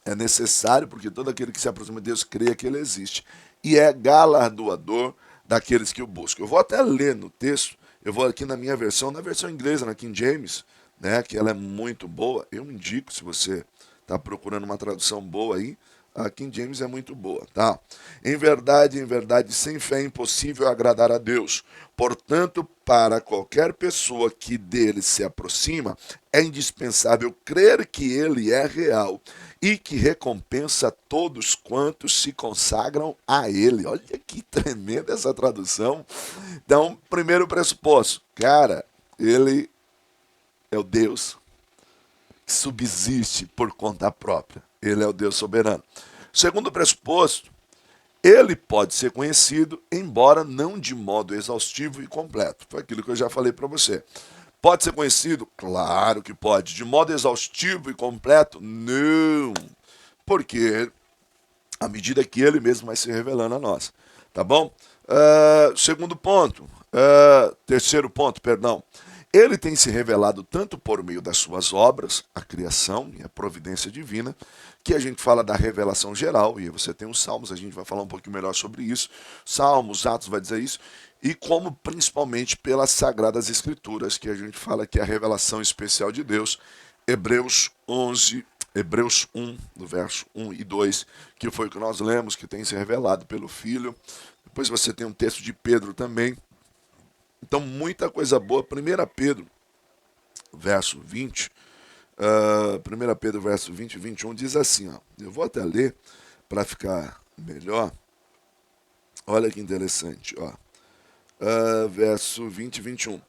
É necessário porque todo aquele que se aproxima de Deus crê que ele existe. E é galardoador daqueles que o buscam. Eu vou até ler no texto, eu vou aqui na minha versão, na versão inglesa, na King James, né, que ela é muito boa. Eu indico, se você está procurando uma tradução boa aí, a King James é muito boa, tá? Em verdade, sem fé é impossível agradar a Deus. Portanto, para qualquer pessoa que dele se aproxima, é indispensável crer que ele é real e que recompensa todos quantos se consagram a ele. Olha que tremenda essa tradução. Então, primeiro pressuposto, cara, ele é o Deus que subsiste por conta própria. Ele é o Deus soberano. Segundo pressuposto, ele pode ser conhecido, embora não de modo exaustivo e completo. Foi aquilo que eu já falei para você. Pode ser conhecido? Claro que pode. De modo exaustivo e completo? Não. Porque à medida que ele mesmo vai se revelando a nós. Tá bom? Segundo ponto. Terceiro ponto, perdão. Ele tem se revelado tanto por meio das suas obras, a criação e a providência divina, que a gente fala da revelação geral, e você tem os Salmos, a gente vai falar um pouquinho melhor sobre isso. Salmos, Atos vai dizer isso, e como principalmente pelas Sagradas Escrituras, que a gente fala que é a revelação especial de Deus, Hebreus 1, no verso 1 e 2, que foi o que nós lemos, que tem se revelado pelo Filho. Depois você tem um texto de Pedro também. Então, muita coisa boa. 1 Pedro, verso 20, 1 Pedro, verso 20 e 21, diz assim, ó, eu vou até ler para ficar melhor. Olha que interessante, ó. Verso 20 e 21.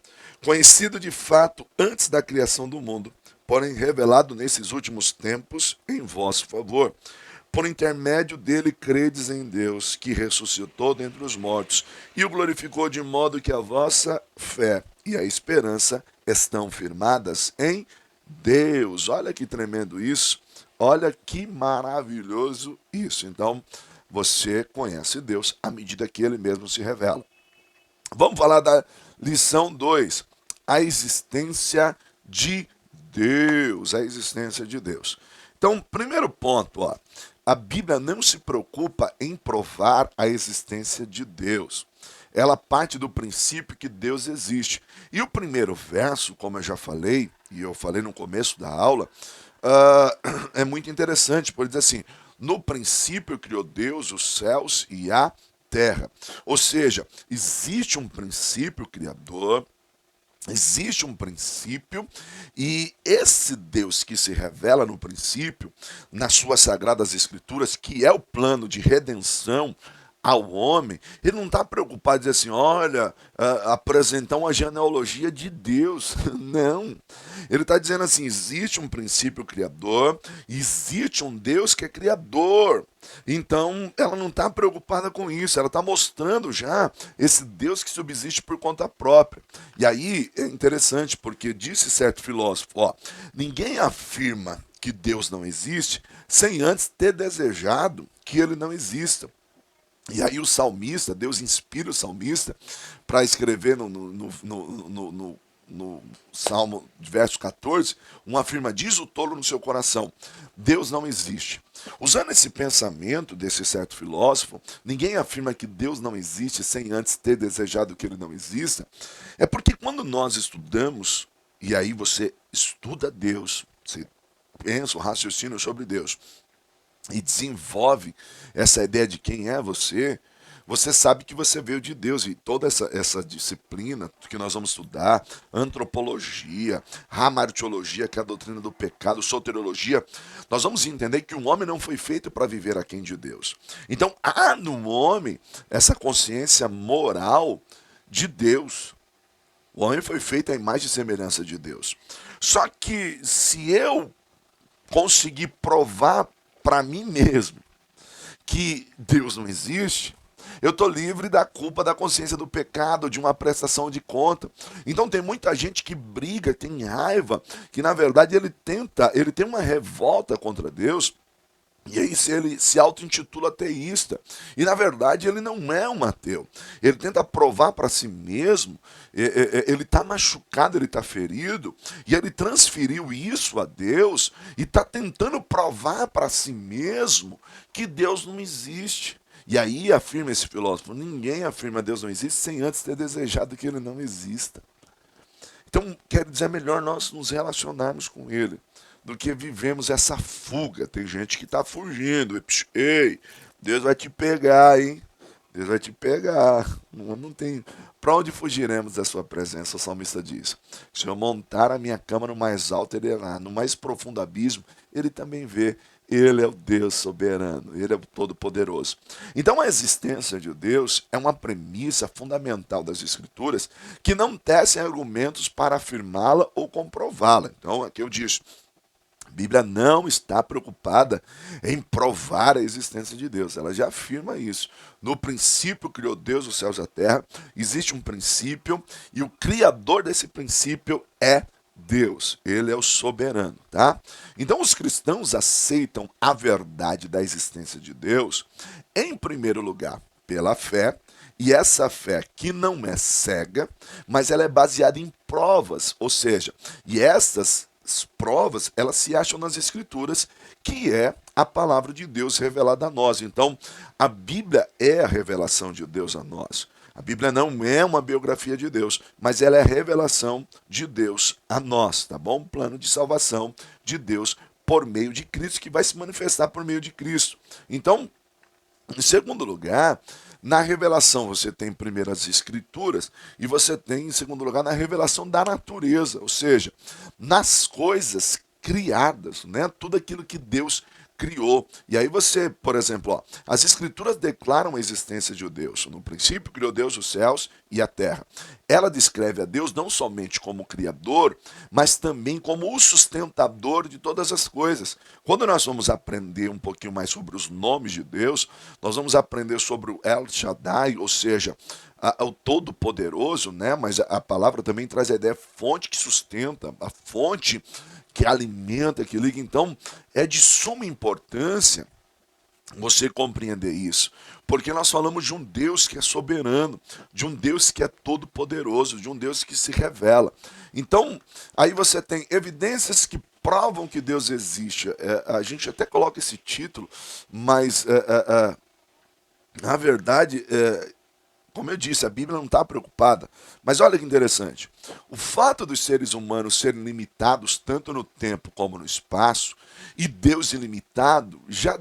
Conhecido de fato antes da criação do mundo, porém revelado nesses últimos tempos em vosso favor. Por intermédio dele credes em Deus, que ressuscitou dentre os mortos, e o glorificou de modo que a vossa fé e a esperança estão firmadas em Deus. Olha que tremendo isso, olha que maravilhoso isso. Então, você conhece Deus à medida que ele mesmo se revela. Vamos falar da lição 2, a existência de Deus, a existência de Deus. Então, primeiro ponto, ó, a Bíblia não se preocupa em provar a existência de Deus. Ela parte do princípio que Deus existe. E o primeiro verso, como eu já falei, e eu falei no começo da aula, é muito interessante, porque diz assim, no princípio criou Deus os céus e a terra. Ou seja, existe um princípio criador, existe um princípio, e esse Deus que se revela no princípio, nas suas sagradas escrituras, que é o plano de redenção ao homem, ele não está preocupado em dizer assim, olha, apresentar uma genealogia de Deus. Não. Ele está dizendo assim, existe um princípio criador, existe um Deus que é criador. Então, ela não está preocupada com isso, ela está mostrando já esse Deus que subsiste por conta própria. E aí é interessante, porque disse certo filósofo, ó, ninguém afirma que Deus não existe sem antes ter desejado que ele não exista. E aí o salmista, Deus inspira o salmista para escrever no Salmo, verso 14, uma afirma, diz o tolo no seu coração, Deus não existe. Usando esse pensamento desse certo filósofo, ninguém afirma que Deus não existe sem antes ter desejado que ele não exista. É porque quando nós estudamos, e aí você estuda Deus, você pensa o raciocínio sobre Deus, e desenvolve essa ideia de quem é você, você sabe que você veio de Deus. E toda essa disciplina que nós vamos estudar, antropologia, hamartiologia, que é a doutrina do pecado, soteriologia, nós vamos entender que o homem não foi feito para viver aquém de Deus. Então há no homem essa consciência moral de Deus. O homem foi feito à imagem e semelhança de Deus. Só que se eu conseguir provar para mim mesmo que Deus não existe, eu estou livre da culpa, da consciência do pecado, de uma prestação de conta. Então tem muita gente que briga, tem raiva, que na verdade ele tem uma revolta contra Deus, E aí ele se auto-intitula ateísta. E na verdade ele não é um ateu. Ele tenta provar para si mesmo, ele está machucado, ele está ferido, e ele transferiu isso a Deus e está tentando provar para si mesmo que Deus não existe. E aí afirma esse filósofo, ninguém afirma Deus não existe sem antes ter desejado que ele não exista. Então, quer dizer, é melhor nós nos relacionarmos com ele do que vivemos essa fuga. Tem gente que está fugindo. Ei, Deus vai te pegar, hein? Deus vai te pegar. Não tem. Para onde fugiremos da sua presença? O salmista diz. Se eu montar a minha cama no mais alto, ele irá. No mais profundo abismo, ele também vê. Ele é o Deus soberano, ele é o Todo-Poderoso. Então a existência de Deus é uma premissa fundamental das Escrituras que não tecem argumentos para afirmá-la ou comprová-la. Então aqui eu disse, a Bíblia não está preocupada em provar a existência de Deus, ela já afirma isso. No princípio criou Deus os céus e a terra, existe um princípio e o criador desse princípio é Deus, ele é o soberano, tá? Então os cristãos aceitam a verdade da existência de Deus, em primeiro lugar, pela fé, e essa fé que não é cega, mas ela é baseada em provas, ou seja, e estas provas, elas se acham nas escrituras, que é a palavra de Deus revelada a nós. Então, a Bíblia é a revelação de Deus a nós. A Bíblia não é uma biografia de Deus, mas ela é a revelação de Deus a nós, tá bom? Um plano de salvação de Deus por meio de Cristo, que vai se manifestar por meio de Cristo. Então, em segundo lugar, na revelação você tem primeiro as escrituras e você tem, em segundo lugar, na revelação da natureza, ou seja, nas coisas criadas, né? Tudo aquilo que Deus criou. E aí você, por exemplo, ó, as escrituras declaram a existência de Deus. No princípio criou Deus os céus e a terra. Ela descreve a Deus não somente como criador, mas também como o sustentador de todas as coisas. Quando nós vamos aprender um pouquinho mais sobre os nomes de Deus, nós vamos aprender sobre o El Shaddai, ou seja, o Todo-Poderoso, né? Mas a palavra também traz a ideia fonte que sustenta, a fonte que alimenta, que liga. Então, é de suma importância você compreender isso, porque nós falamos de um Deus que é soberano, de um Deus que é todo-poderoso, de um Deus que se revela. Então, aí você tem evidências que provam que Deus existe. A gente até coloca esse título, mas na verdade, como eu disse, a Bíblia não está preocupada. Mas olha que interessante. O fato dos seres humanos serem limitados tanto no tempo como no espaço, e Deus ilimitado, já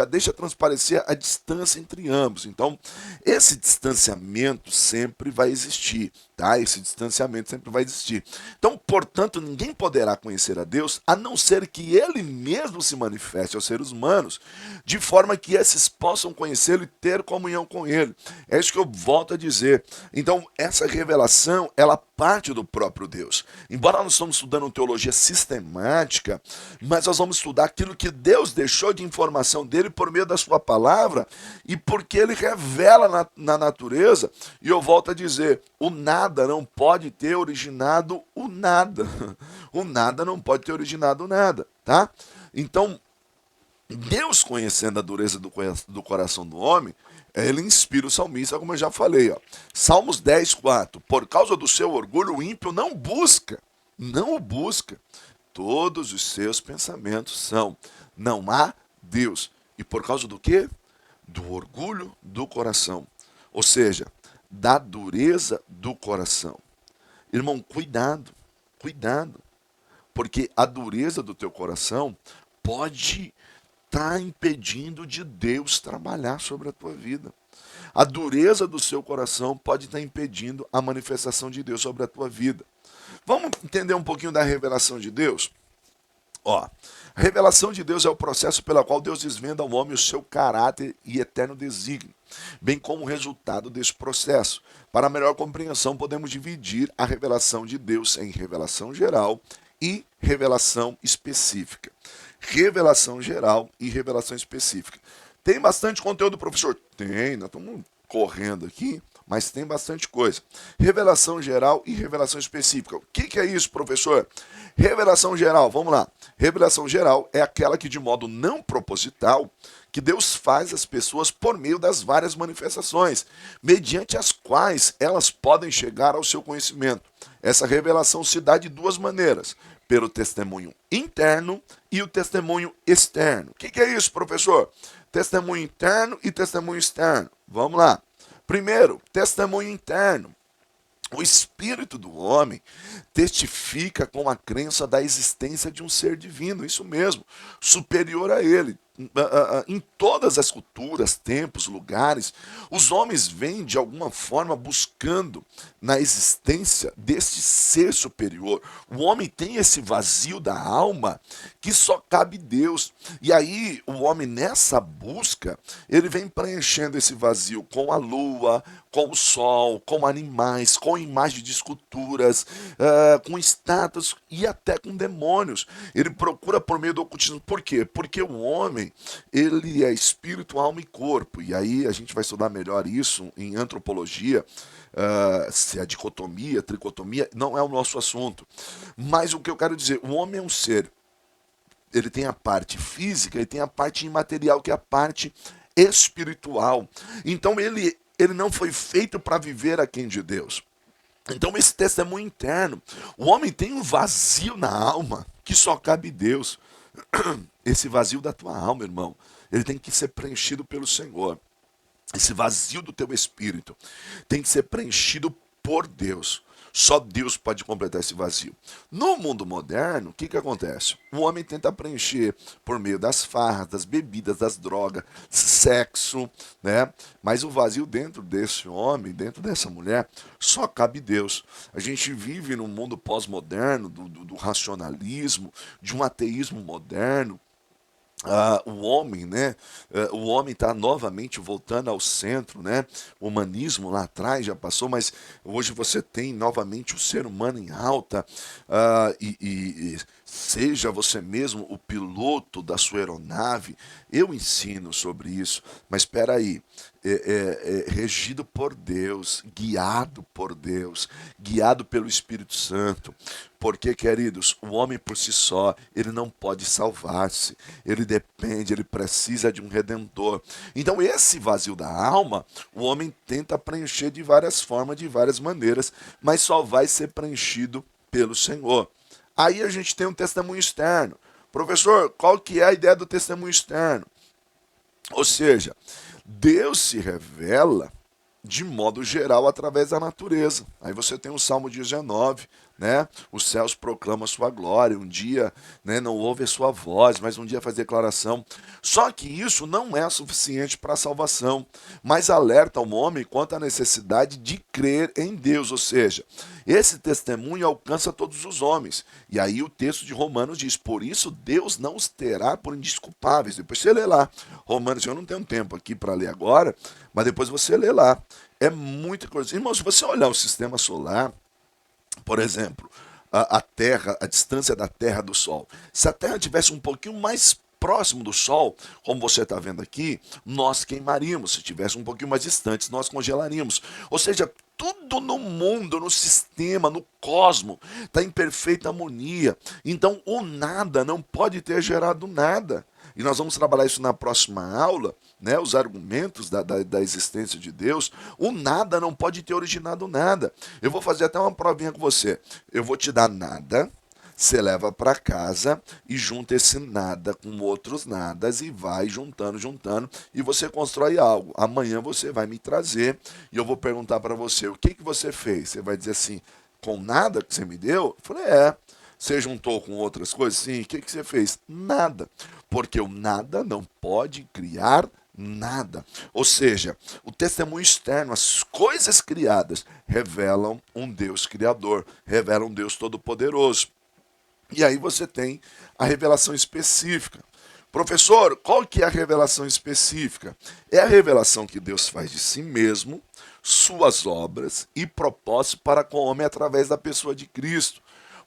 deixa transparecer a distância entre ambos. Então, esse distanciamento sempre vai existir. Tá? Esse distanciamento sempre vai existir. Então, portanto, ninguém poderá conhecer a Deus a não ser que Ele mesmo se manifeste aos seres humanos, de forma que esses possam conhecê-lo e ter comunhão com Ele. É isso que eu volto a dizer. Então, essa revelação, ela parte do próprio Deus. Embora nós estamos estudando teologia sistemática, mas nós vamos estudar aquilo que Deus deixou de informação dele por meio da sua palavra e porque ele revela na natureza. E eu volto a dizer, o nada não pode ter originado o nada. O nada não pode ter originado o nada, tá? Então, Deus, conhecendo a dureza do coração do homem, ele inspira o salmista, como eu já falei. Ó. Salmos 10, 4. Por causa do seu orgulho, o ímpio não o busca. Todos os seus pensamentos são, não há Deus. E por causa do quê? Do orgulho do coração. Ou seja, da dureza do coração. Irmão, cuidado, cuidado. Porque a dureza do teu coração pode estar impedindo de Deus trabalhar sobre a tua vida. A dureza do seu coração pode estar impedindo a manifestação de Deus sobre a tua vida. Vamos entender um pouquinho da revelação de Deus? Ó, a revelação de Deus é o processo pelo qual Deus desvenda ao homem o seu caráter e eterno desígnio, bem como o resultado desse processo. Para melhor compreensão, podemos dividir a revelação de Deus em revelação geral e revelação específica. Revelação geral e revelação específica. Tem bastante conteúdo, professor? Tem, nós estamos correndo aqui, mas tem bastante coisa. Revelação geral e revelação específica. O que é isso, professor? Revelação geral, vamos lá. Revelação geral é aquela que, de modo não proposital, que Deus faz às pessoas por meio das várias manifestações, mediante as quais elas podem chegar ao seu conhecimento. Essa revelação se dá de duas maneiras: pelo testemunho interno e o testemunho externo. O que é isso, professor? Testemunho interno e testemunho externo. Vamos lá. Primeiro, testemunho interno. O espírito do homem testifica com a crença da existência de um ser divino, isso mesmo, superior a ele. Em todas as culturas, tempos, lugares, os homens vêm de alguma forma buscando na existência deste ser superior. O homem tem esse vazio da alma que só cabe Deus. E aí o homem, nessa busca, ele vem preenchendo esse vazio com a lua, com o sol, com animais, com imagens de esculturas, com estátuas e até com demônios. Ele procura por meio do ocultismo. Por quê? Porque o homem, ele é espírito, alma e corpo. E aí a gente vai estudar melhor isso em antropologia, se é dicotomia, tricotomia, não é o nosso assunto. Mas o que eu quero dizer, o homem é um ser, ele tem a parte física e tem a parte imaterial, que é a parte espiritual. Então ele não foi feito para viver aquém de Deus. Então esse testemunho interno, o homem tem um vazio na alma que só cabe Deus. Esse vazio da tua alma, irmão, ele tem que ser preenchido pelo Senhor. Esse vazio do teu espírito tem que ser preenchido por Deus. Só Deus pode completar esse vazio. No mundo moderno, o que acontece? O homem tenta preencher por meio das farras, das bebidas, das drogas, sexo, né? Mas o vazio dentro desse homem, dentro dessa mulher, só cabe Deus. A gente vive num mundo pós-moderno, do racionalismo, de um ateísmo moderno. O homem, né? O homem está novamente voltando ao centro, né? O humanismo lá atrás já passou, mas hoje você tem novamente o ser humano em alta, e seja você mesmo o piloto da sua aeronave. Eu ensino sobre isso, mas espera aí, regido por Deus, guiado pelo Espírito Santo. Porque, queridos, o homem por si só, ele não pode salvar-se. Ele depende, ele precisa de um redentor. Então, esse vazio da alma, o homem tenta preencher de várias formas, de várias maneiras, mas só vai ser preenchido pelo Senhor. Aí a gente tem um testemunho externo. Professor, qual que é a ideia do testemunho externo? Ou seja, Deus se revela de modo geral através da natureza. Aí você tem o Salmo 19, né? Os céus proclamam a sua glória. Um dia, né, não ouve a sua voz, mas um dia faz declaração. Só que isso não é suficiente para a salvação, mas alerta o homem quanto à necessidade de crer em Deus. Ou seja, esse testemunho alcança todos os homens. E aí o texto de Romanos diz: por isso Deus não os terá por indesculpáveis. Depois você lê lá. Romanos, eu não tenho tempo aqui para ler agora, mas depois você lê lá. É muita coisa. Irmão, se você olhar o sistema solar, por exemplo, a Terra, a distância da Terra do Sol. Se a Terra tivesse um pouquinho mais próximo do Sol, como você está vendo aqui, nós queimaríamos. Se tivesse um pouquinho mais distante, nós congelaríamos. Ou seja, tudo no mundo, no sistema, no cosmos, está em perfeita harmonia. Então, o nada não pode ter gerado nada. E nós vamos trabalhar isso na próxima aula, né? Os argumentos da existência de Deus. O nada não pode ter originado nada. Eu vou fazer até uma provinha com você. Eu vou te dar nada, você leva para casa e junta esse nada com outros nadas e vai juntando, e você constrói algo. Amanhã você vai me trazer e eu vou perguntar para você: o que você fez? Você vai dizer assim: com nada que você me deu? Eu falei: é. Você juntou com outras coisas? Sim. O que você fez? Nada. Porque o nada não pode criar nada. Ou seja, o testemunho externo, as coisas criadas, revelam um Deus criador, revelam um Deus todo-poderoso. E aí você tem a revelação específica. Professor, qual que é a revelação específica? É a revelação que Deus faz de si mesmo, suas obras e propósitos para com o homem através da pessoa de Cristo,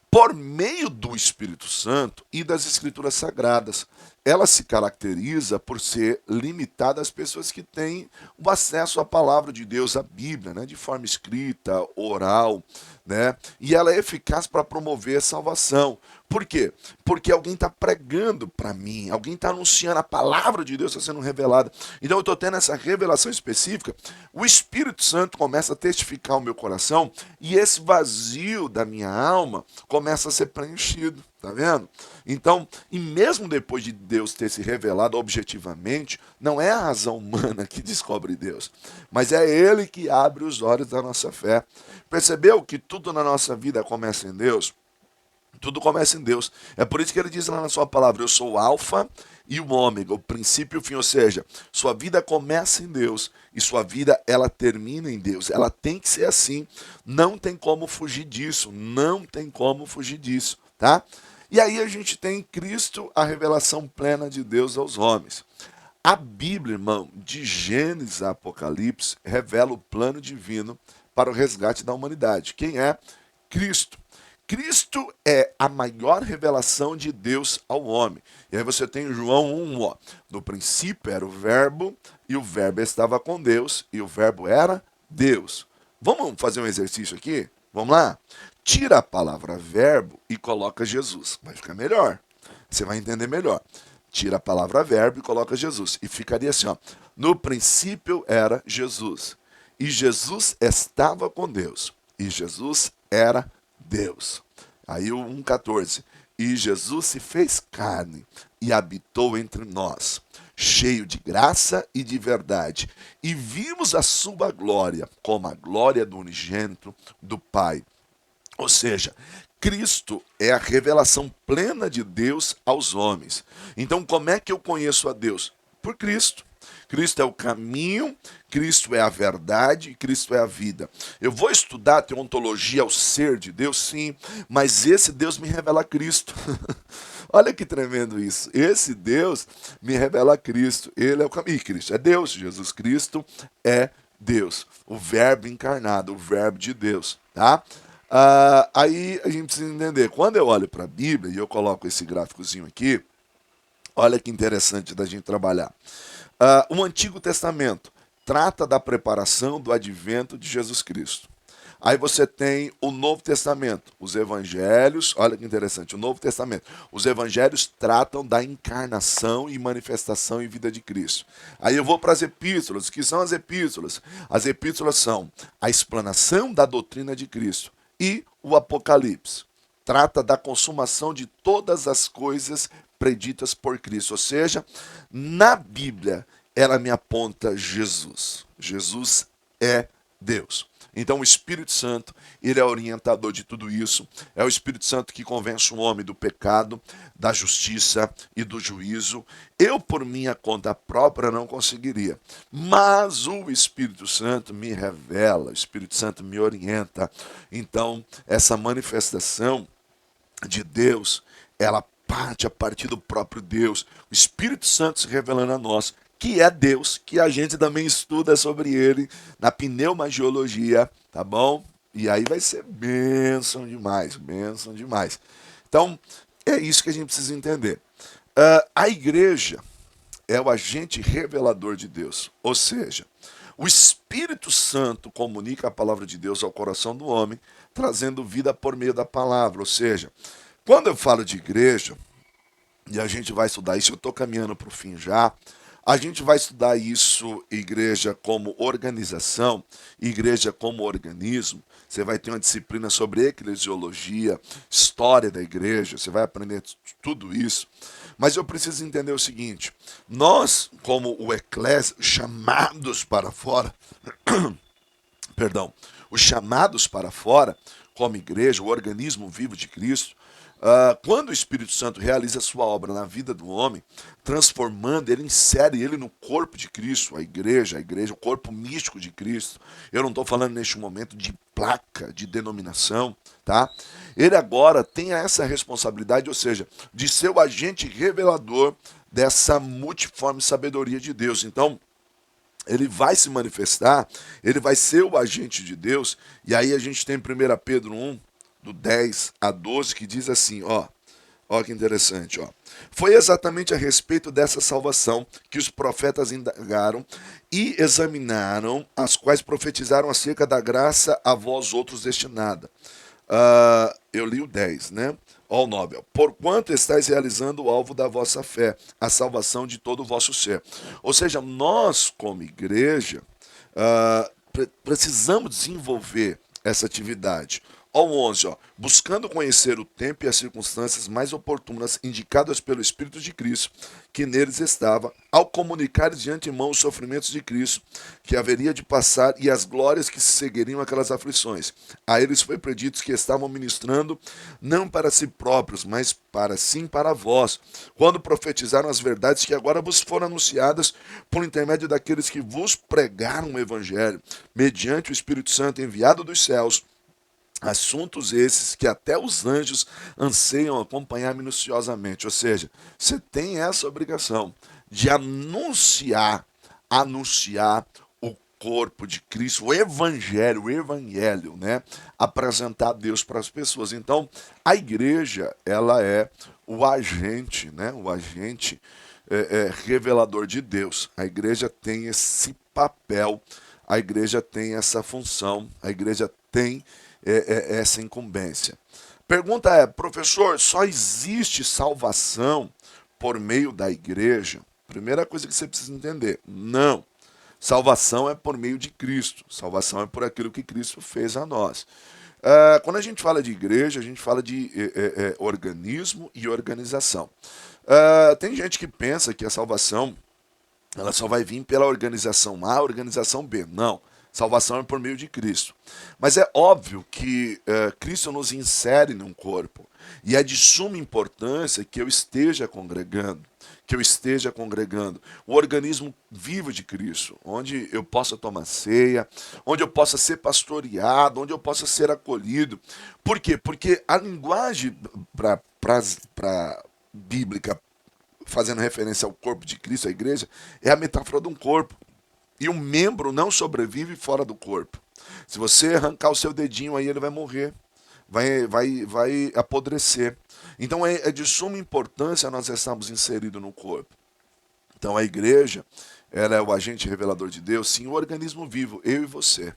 por meio do Espírito Santo e das Escrituras Sagradas. ela se caracteriza por ser limitada às pessoas que têm o acesso à palavra de Deus, à Bíblia, né, de forma escrita, oral, né, e ela é eficaz para promover a salvação. Por quê? Porque alguém está pregando para mim, alguém está anunciando, a palavra de Deus está sendo revelada. Então eu estou tendo essa revelação específica, o Espírito Santo começa a testificar o meu coração e esse vazio da minha alma começa a ser preenchido. Tá vendo? Então, e mesmo depois de Deus ter se revelado objetivamente, não é a razão humana que descobre Deus, mas é Ele que abre os olhos da nossa fé. Percebeu que tudo na nossa vida começa em Deus? Tudo começa em Deus. É por isso que ele diz lá na sua palavra, eu sou o alfa e o ômega, o princípio e o fim. Ou seja, sua vida começa em Deus e sua vida ela termina em Deus. Ela tem que ser assim. Não tem como fugir disso. Não tem como fugir disso, tá? E aí a gente tem em Cristo a revelação plena de Deus aos homens. A Bíblia, irmão, de Gênesis a Apocalipse, revela o plano divino para o resgate da humanidade. Quem é? Cristo. Cristo é a maior revelação de Deus ao homem. E aí você tem João 1, ó. No princípio era o verbo, e o verbo estava com Deus, e o verbo era Deus. Vamos fazer um exercício aqui? Vamos lá? Tira a palavra verbo e coloca Jesus. Vai ficar melhor. Você vai entender melhor. Tira a palavra verbo e coloca Jesus. E ficaria assim, ó. No princípio era Jesus. E Jesus estava com Deus. E Jesus era Deus. Aí o 1,14. E Jesus se fez carne e habitou entre nós, cheio de graça e de verdade. E vimos a sua glória, como a glória do unigênito do Pai. Ou seja, Cristo é a revelação plena de Deus aos homens. Então, como é que eu conheço a Deus? Por Cristo. Cristo é o caminho, Cristo é a verdade, Cristo é a vida. Eu vou estudar a teontologia ao ser de Deus, sim, mas esse Deus me revela Cristo. Olha que tremendo isso. Esse Deus me revela Cristo. Ele é o caminho. E Cristo é Deus. Jesus Cristo é Deus. O verbo encarnado, o verbo de Deus, tá? Aí a gente precisa entender, quando eu olho para a Bíblia, e eu coloco esse gráficozinho aqui, olha que interessante da gente trabalhar. O Antigo Testamento trata da preparação do advento de Jesus Cristo. Aí você tem o Novo Testamento, os evangelhos, olha que interessante, o Novo Testamento. Os evangelhos tratam da encarnação e manifestação em vida de Cristo. Aí eu vou para as epístolas, o que são as epístolas? As epístolas são a explanação da doutrina de Cristo. E o Apocalipse trata da consumação de todas as coisas preditas por Cristo. Ou seja, na Bíblia, ela me aponta Jesus. Jesus é Deus. Então o Espírito Santo, ele é orientador de tudo isso. É o Espírito Santo que convence o homem do pecado, da justiça e do juízo. Eu, por minha conta própria, não conseguiria. Mas o Espírito Santo me revela, o Espírito Santo me orienta. Então, essa manifestação de Deus, ela parte a partir do próprio Deus. O Espírito Santo se revelando a nós, que é Deus, que a gente também estuda sobre ele na pneumagiologia, tá bom? E aí vai ser bênção demais, bênção demais. Então, é isso que a gente precisa entender. A igreja é o agente revelador de Deus, ou seja, o Espírito Santo comunica a palavra de Deus ao coração do homem, trazendo vida por meio da palavra, ou seja, quando eu falo de igreja, e a gente vai estudar isso, eu estou caminhando para o fim já, a gente vai estudar isso, igreja como organização, igreja como organismo. Você vai ter uma disciplina sobre eclesiologia, história da igreja, você vai aprender tudo isso. Mas eu preciso entender o seguinte, nós, como o eclésio, chamados para fora, perdão, os chamados para fora, como igreja, o organismo vivo de Cristo, quando o Espírito Santo realiza a sua obra na vida do homem, transformando, ele insere ele no corpo de Cristo, a igreja, o corpo místico de Cristo. Eu não estou falando neste momento de placa, de denominação, tá? Ele agora tem essa responsabilidade, ou seja, de ser o agente revelador dessa multiforme sabedoria de Deus. Então, ele vai se manifestar, ele vai ser o agente de Deus, e aí a gente tem 1 Pedro 1, do 10 a 12, que diz assim, Olha que interessante, ó. Foi exatamente a respeito dessa salvação que os profetas indagaram e examinaram, as quais profetizaram acerca da graça a vós outros destinada. Eu li o 10, né? Ó o 9. Ó. Porquanto estáis realizando o alvo da vossa fé, a salvação de todo o vosso ser. Ou seja, nós, como igreja, precisamos desenvolver essa atividade. Ó o 11, ó, buscando conhecer o tempo e as circunstâncias mais oportunas indicadas pelo Espírito de Cristo, que neles estava, ao comunicar de antemão os sofrimentos de Cristo, que haveria de passar, e as glórias que se seguiriam aquelas aflições. A eles foi predito que estavam ministrando, não para si próprios, mas para vós, quando profetizaram as verdades que agora vos foram anunciadas por intermédio daqueles que vos pregaram o Evangelho, mediante o Espírito Santo enviado dos céus, assuntos esses que até os anjos anseiam acompanhar minuciosamente. Ou seja, você tem essa obrigação de anunciar o corpo de Cristo, o evangelho, né? Apresentar Deus para as pessoas. Então, a igreja, ela é o agente, né? O agente revelador de Deus. A igreja tem esse papel, a igreja tem essa função, a igreja tem essa incumbência. Pergunta é, professor, só existe salvação por meio da igreja? Primeira coisa que você precisa entender, não. Salvação é por meio de Cristo. Salvação é por aquilo que Cristo fez a nós. Quando a gente fala de igreja, a gente fala de organismo e organização. Tem gente que pensa que a salvação ela só vai vir pela organização A, organização B. Não. Salvação é por meio de Cristo. Mas é óbvio que Cristo nos insere num corpo. E é de suma importância que eu esteja congregando. O organismo vivo de Cristo, onde eu possa tomar ceia, onde eu possa ser pastoreado, onde eu possa ser acolhido. Por quê? Porque a linguagem para bíblica, fazendo referência ao corpo de Cristo, a igreja, é a metáfora de um corpo. E um membro não sobrevive fora do corpo. Se você arrancar o seu dedinho aí, ele vai morrer. Vai apodrecer. Então é de suma importância nós estarmos inseridos no corpo. Então a igreja, ela é o agente revelador de Deus, sim, o organismo vivo, eu e você.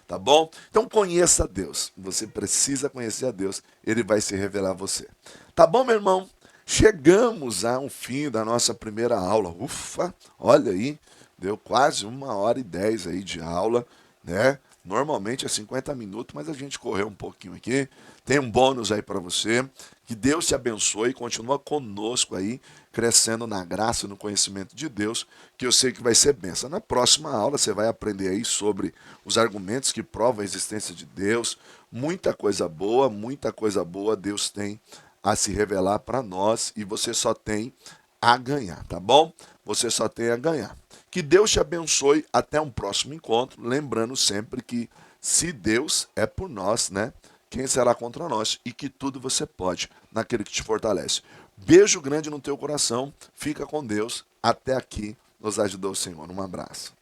Tá bom? Então conheça a Deus. Você precisa conhecer a Deus. Ele vai se revelar a você. Tá bom, meu irmão? Chegamos ao fim da nossa primeira aula. Ufa, olha aí. Deu quase 1h10 aí de aula, né? Normalmente é 50 minutos, mas a gente correu um pouquinho aqui. Tem um bônus aí para você. Que Deus te abençoe e continua conosco aí, crescendo na graça e no conhecimento de Deus, que eu sei que vai ser bênção. Na próxima aula você vai aprender aí sobre os argumentos que provam a existência de Deus. Muita coisa boa Deus tem a se revelar para nós e você só tem a ganhar, tá bom? Você só tem a ganhar. Que Deus te abençoe, até um próximo encontro, lembrando sempre que se Deus é por nós, né? Quem será contra nós? E que tudo você pode naquele que te fortalece. Beijo grande no teu coração, fica com Deus, até aqui nos ajudou o Senhor. Um abraço.